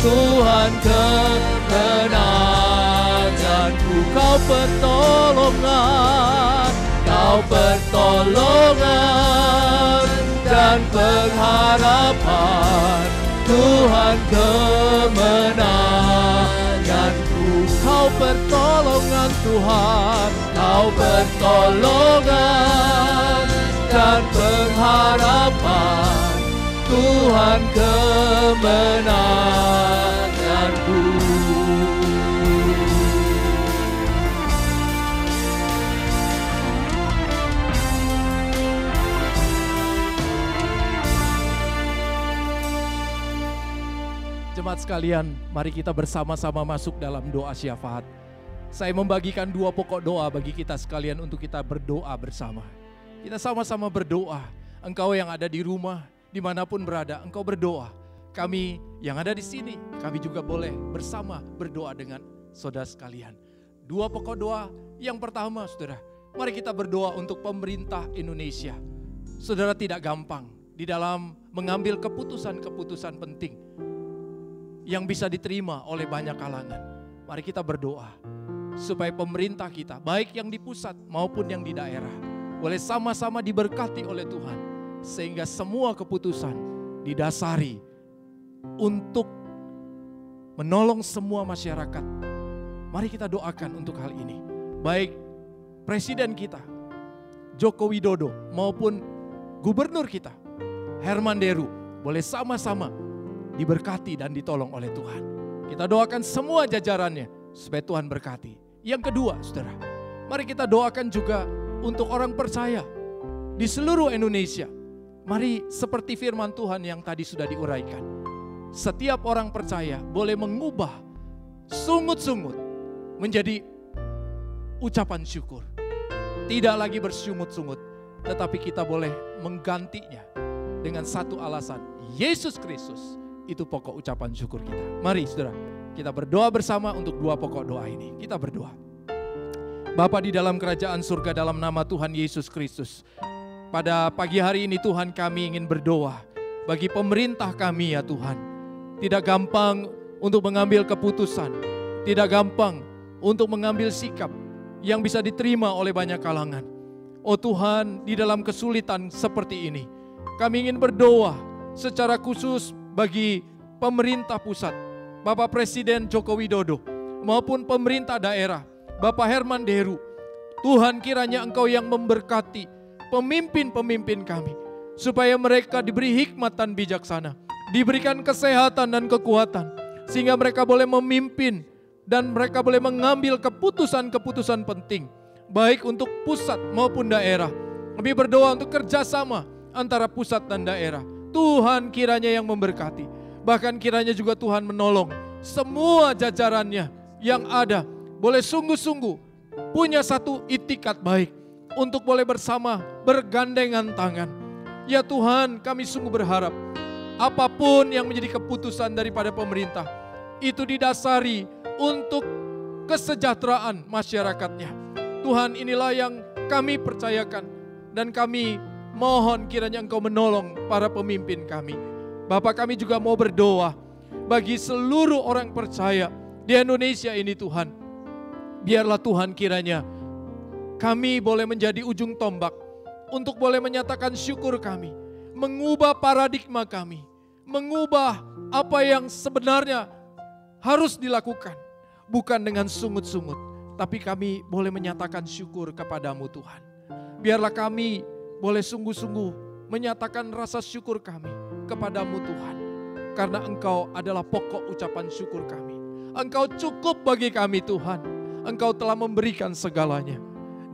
Tuhan kemenanganku. Kau pertolongan, Kau pertolongan dan pengharapan, Tuhan kemenanganku. Kau pertolongan Tuhan, Kau pertolongan dan pengharapan, Tuhan kemenanganku. Jemaat sekalian, mari kita bersama-sama masuk dalam doa syafaat. Saya membagikan 2 pokok doa bagi kita sekalian untuk kita berdoa bersama. Kita sama-sama berdoa. Engkau yang ada di rumah, dimanapun berada, engkau berdoa. Kami yang ada di sini, kami juga boleh bersama berdoa dengan saudara sekalian. 2 pokok doa. Yang pertama, saudara, mari kita berdoa untuk pemerintah Indonesia. Saudara, tidak gampang di dalam mengambil keputusan-keputusan penting yang bisa diterima oleh banyak kalangan. Mari kita berdoa supaya pemerintah kita, baik yang di pusat maupun yang di daerah, boleh sama-sama diberkati oleh Tuhan, sehingga semua keputusan didasari untuk menolong semua masyarakat. Mari kita doakan untuk hal ini. Baik Presiden kita, Joko Widodo, maupun Gubernur kita, Herman Deru, boleh sama-sama diberkati dan ditolong oleh Tuhan. Kita doakan semua jajarannya supaya Tuhan berkati. Yang kedua, saudara, mari kita doakan juga untuk orang percaya di seluruh Indonesia. Mari seperti firman Tuhan yang tadi sudah diuraikan. Setiap orang percaya boleh mengubah sungut-sungut menjadi ucapan syukur. Tidak lagi bersungut-sungut, tetapi kita boleh menggantinya dengan satu alasan. Yesus Kristus, itu pokok ucapan syukur kita. Mari saudara, kita berdoa bersama untuk 2 pokok doa ini. Kita berdoa. Bapa di dalam kerajaan surga, dalam nama Tuhan Yesus Kristus, pada pagi hari ini Tuhan, kami ingin berdoa bagi pemerintah kami ya Tuhan. Tidak gampang untuk mengambil keputusan, tidak gampang untuk mengambil sikap yang bisa diterima oleh banyak kalangan. Oh Tuhan, di dalam kesulitan seperti ini, kami ingin berdoa secara khusus bagi pemerintah pusat, Bapak Presiden Joko Widodo, maupun pemerintah daerah, Bapak Herman Deru. Tuhan, kiranya Engkau yang memberkati pemimpin-pemimpin kami, supaya mereka diberi hikmat dan bijaksana, diberikan kesehatan dan kekuatan, sehingga mereka boleh memimpin dan mereka boleh mengambil keputusan-keputusan penting, baik untuk pusat maupun daerah. Kami berdoa untuk kerjasama antara pusat dan daerah. Tuhan kiranya yang memberkati, bahkan kiranya juga Tuhan menolong semua jajarannya yang ada, boleh sungguh-sungguh punya satu itikat baik untuk boleh bersama bergandengan tangan. Ya Tuhan, kami sungguh berharap apapun yang menjadi keputusan daripada pemerintah, itu didasari untuk kesejahteraan masyarakatnya. Tuhan, inilah yang kami percayakan dan kami mohon kiranya Engkau menolong para pemimpin kami. Bapak, kami juga mau berdoa bagi seluruh orang percaya di Indonesia ini Tuhan. Biarlah Tuhan kiranya kami boleh menjadi ujung tombak untuk boleh menyatakan syukur kami, mengubah paradigma kami, mengubah apa yang sebenarnya harus dilakukan, bukan dengan sungut-sungut, tapi kami boleh menyatakan syukur kepadamu Tuhan. Biarlah kami boleh sungguh-sungguh menyatakan rasa syukur kami kepadamu Tuhan, karena Engkau adalah pokok ucapan syukur kami. Engkau cukup bagi kami Tuhan. Engkau telah memberikan segalanya.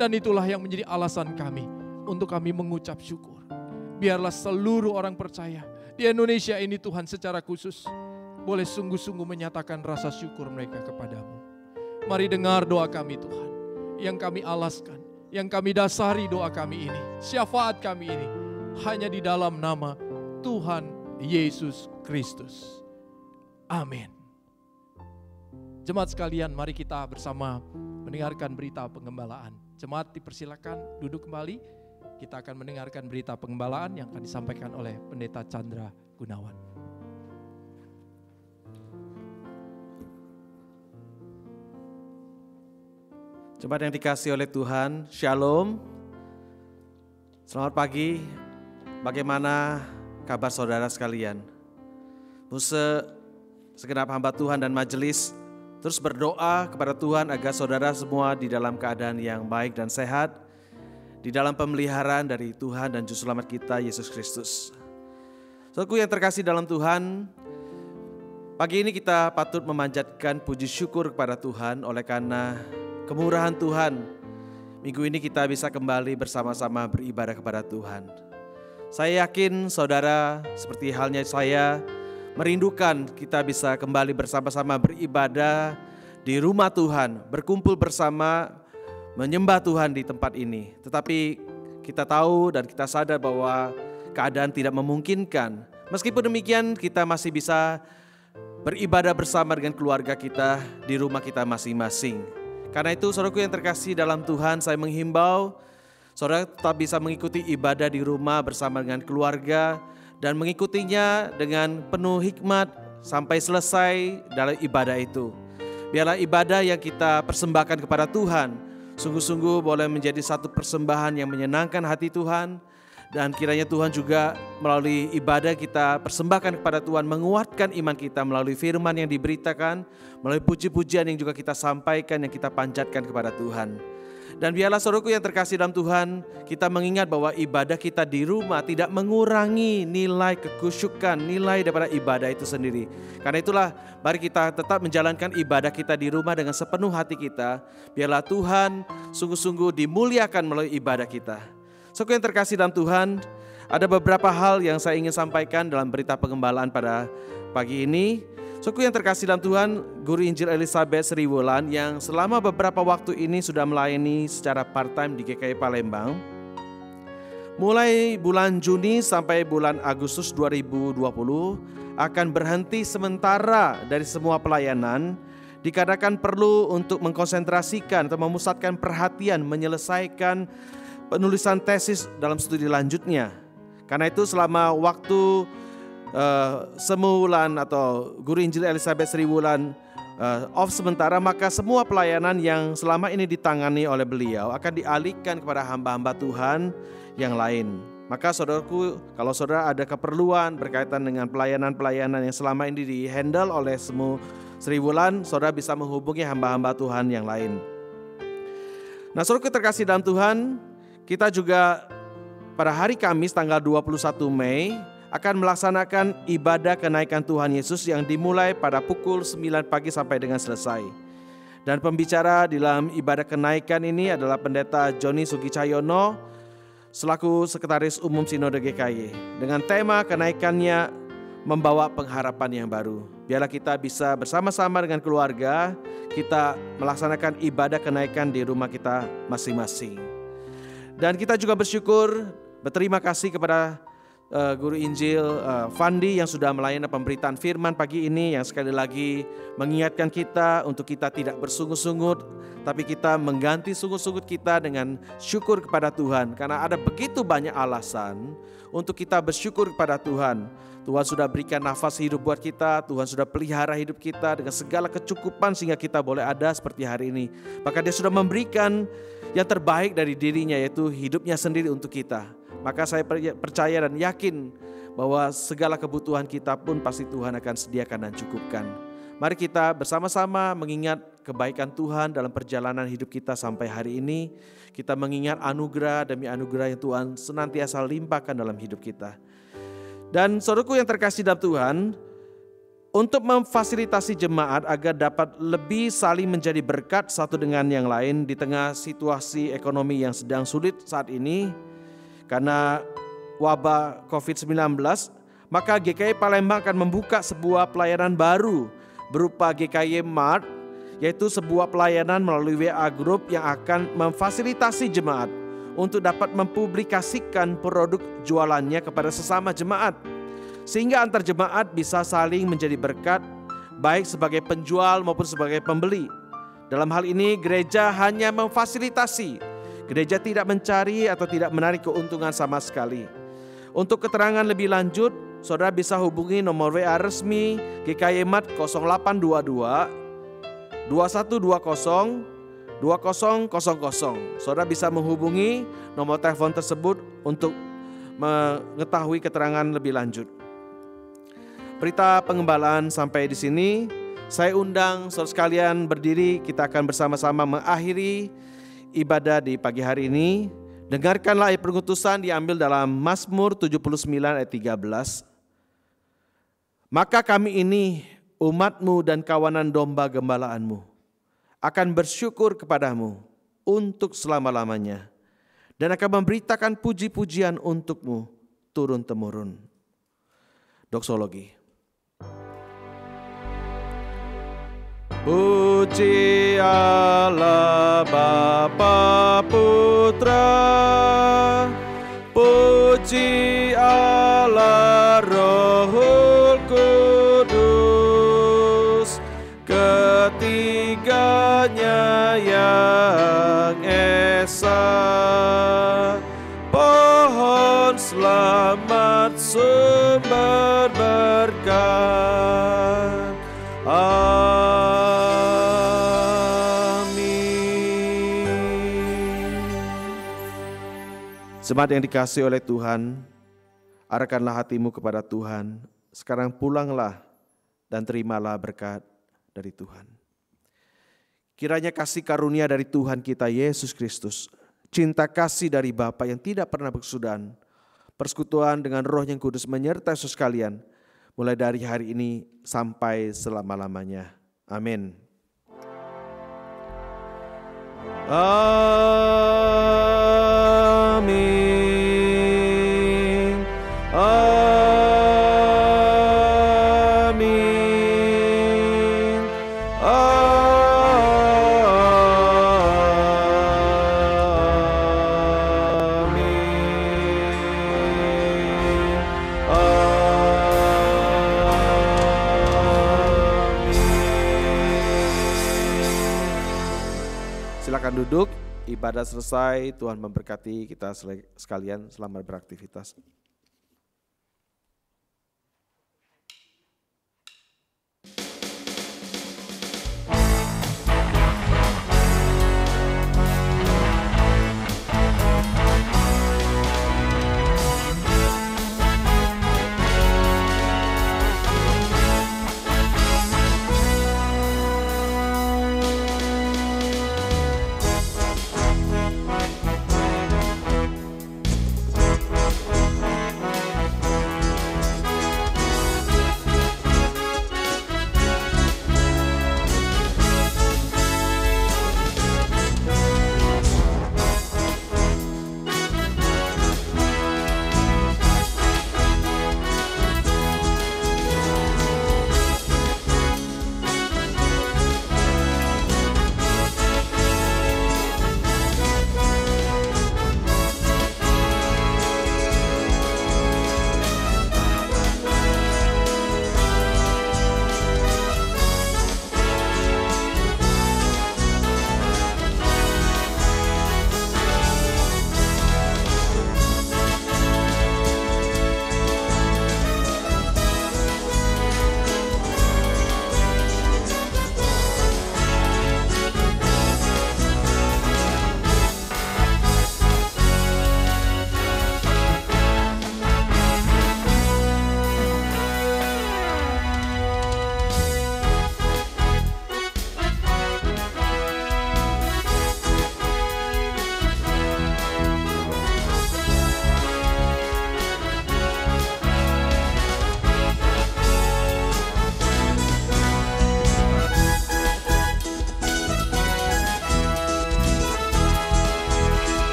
Dan itulah yang menjadi alasan kami untuk kami mengucap syukur. Biarlah seluruh orang percaya di Indonesia ini Tuhan secara khusus boleh sungguh-sungguh menyatakan rasa syukur mereka kepadamu. Mari dengar doa kami Tuhan, yang kami alaskan, yang kami dasari doa kami ini, syafaat kami ini, hanya di dalam nama Tuhan Yesus Kristus. Amin. Jemaat sekalian, mari kita bersama mendengarkan berita pengembalaan. Jemaat dipersilakan duduk kembali. Kita akan mendengarkan berita pengembalaan yang akan disampaikan oleh Pendeta Chandra Gunawan. Jemaat yang dikasihi oleh Tuhan, Shalom. Selamat pagi. Bagaimana kabar saudara sekalian? Segenap hamba Tuhan dan majelis terus berdoa kepada Tuhan agar saudara semua di dalam keadaan yang baik dan sehat, di dalam pemeliharaan dari Tuhan dan Juru Selamat kita, Yesus Kristus. Saudaraku yang terkasih dalam Tuhan, pagi ini kita patut memanjatkan puji syukur kepada Tuhan oleh karena kemurahan Tuhan. Minggu ini kita bisa kembali bersama-sama beribadah kepada Tuhan. Saya yakin saudara seperti halnya saya merindukan kita bisa kembali bersama-sama beribadah di rumah Tuhan, berkumpul bersama menyembah Tuhan di tempat ini. Tetapi kita tahu dan kita sadar bahwa keadaan tidak memungkinkan. Meskipun demikian kita masih bisa beribadah bersama dengan keluarga kita di rumah kita masing-masing. Karena itu saudaraku yang terkasih dalam Tuhan, saya menghimbau saudara tetap bisa mengikuti ibadah di rumah bersama dengan keluarga dan mengikutinya dengan penuh hikmat sampai selesai dalam ibadah itu. Biarlah ibadah yang kita persembahkan kepada Tuhan sungguh-sungguh boleh menjadi satu persembahan yang menyenangkan hati Tuhan. Dan kiranya Tuhan juga melalui ibadah kita persembahkan kepada Tuhan menguatkan iman kita melalui firman yang diberitakan, melalui puji-pujian yang juga kita sampaikan, yang kita panjatkan kepada Tuhan. Dan biarlah saudaraku yang terkasih dalam Tuhan, kita mengingat bahwa ibadah kita di rumah tidak mengurangi nilai kekusyukan, nilai daripada ibadah itu sendiri. Karena itulah mari kita tetap menjalankan ibadah kita di rumah dengan sepenuh hati kita. Biarlah Tuhan sungguh-sungguh dimuliakan melalui ibadah kita. Saudaraku yang terkasih dalam Tuhan, ada beberapa hal yang saya ingin sampaikan dalam berita pengembalaan pada pagi ini. Saudaraku yang terkasih dalam Tuhan, Guru Injil Elizabeth Sriwulan yang selama beberapa waktu ini sudah melayani secara part-time di GKI Palembang. Mulai bulan Juni sampai bulan Agustus 2020 akan berhenti sementara dari semua pelayanan, dikarenakan perlu untuk mengkonsentrasikan atau memusatkan perhatian menyelesaikan penulisan tesis dalam studi lanjutnya. Karena itu selama waktu semulan atau Guru Injil Elizabeth Sriwulan off sementara, maka semua pelayanan yang selama ini ditangani oleh beliau akan dialihkan kepada hamba-hamba Tuhan yang lain. Maka saudaraku, kalau saudara ada keperluan berkaitan dengan pelayanan-pelayanan yang selama ini di-handle oleh Semu Sriwulan, saudara bisa menghubungi hamba-hamba Tuhan yang lain. Nah, saudaraku terkasih dalam Tuhan, kita juga pada hari Kamis tanggal 21 Mei akan melaksanakan ibadah kenaikan Tuhan Yesus yang dimulai pada pukul 9 pagi sampai dengan selesai. Dan pembicara di dalam ibadah kenaikan ini adalah Pendeta Joni Sugicahyono selaku Sekretaris Umum Sinode GKY. Dengan tema kenaikannya membawa pengharapan yang baru. Biarlah kita bisa bersama-sama dengan keluarga kita melaksanakan ibadah kenaikan di rumah kita masing-masing. Dan kita juga bersyukur, berterima kasih kepada Guru Injil Fandi yang sudah melayani pemberitaan firman pagi ini, yang sekali lagi mengingatkan kita untuk kita tidak bersungut-sungut, tapi kita mengganti sungut-sungut kita dengan syukur kepada Tuhan. Karena ada begitu banyak alasan untuk kita bersyukur kepada Tuhan. Tuhan sudah berikan nafas hidup buat kita, Tuhan sudah pelihara hidup kita dengan segala kecukupan sehingga kita boleh ada seperti hari ini. Maka Dia sudah memberikan yang terbaik dari dirinya, yaitu hidupnya sendiri untuk kita. Maka saya percaya dan yakin bahwa segala kebutuhan kita pun pasti Tuhan akan sediakan dan cukupkan. Mari kita bersama-sama mengingat kebaikan Tuhan dalam perjalanan hidup kita sampai hari ini. Kita mengingat anugerah demi anugerah yang Tuhan senantiasa limpahkan dalam hidup kita. Dan saudaraku yang terkasih dalam Tuhan, untuk memfasilitasi jemaat agar dapat lebih saling menjadi berkat satu dengan yang lain di tengah situasi ekonomi yang sedang sulit saat ini karena wabah COVID-19, maka GKI Palembang akan membuka sebuah pelayanan baru berupa GKI Mart, yaitu sebuah pelayanan melalui WA Group yang akan memfasilitasi jemaat untuk dapat mempublikasikan produk jualannya kepada sesama jemaat, sehingga antar jemaat bisa saling menjadi berkat baik sebagai penjual maupun sebagai pembeli. Dalam hal ini gereja hanya memfasilitasi. Gereja tidak mencari atau tidak menarik keuntungan sama sekali. Untuk keterangan lebih lanjut, saudara bisa hubungi nomor WA resmi GKY Mat 0822 2120 2000. Saudara bisa menghubungi nomor telepon tersebut untuk mengetahui keterangan lebih lanjut. Berita pengembalaan sampai di sini. Saya undang saudara sekalian berdiri, kita akan bersama-sama mengakhiri ibadah di pagi hari ini. Dengarkanlah ayat pengutusan diambil dalam Mazmur 79 ayat 13. Maka kami ini, umat-Mu dan kawanan domba gembalaanmu, akan bersyukur kepadamu untuk selama-lamanya, dan akan memberitakan puji-pujian untuk-Mu turun-temurun. Doksologi. Puji Allah Bapa Putra, puji Allah Rohul Kudus, ketiganya yang esa. Pohon selamat sumber berkat. Jemaat yang dikasihi oleh Tuhan, arahkanlah hatimu kepada Tuhan. Sekarang pulanglah dan terimalah berkat dari Tuhan. Kiranya kasih karunia dari Tuhan kita Yesus Kristus, cinta kasih dari Bapa yang tidak pernah berkesudahan, persekutuan dengan Roh yang Kudus menyertai saudara sekalian, mulai dari hari ini sampai selama-lamanya. Amin. Amin. Amin. Silakan duduk, ibadah selesai, Tuhan memberkati kita sekalian, selamat beraktivitas.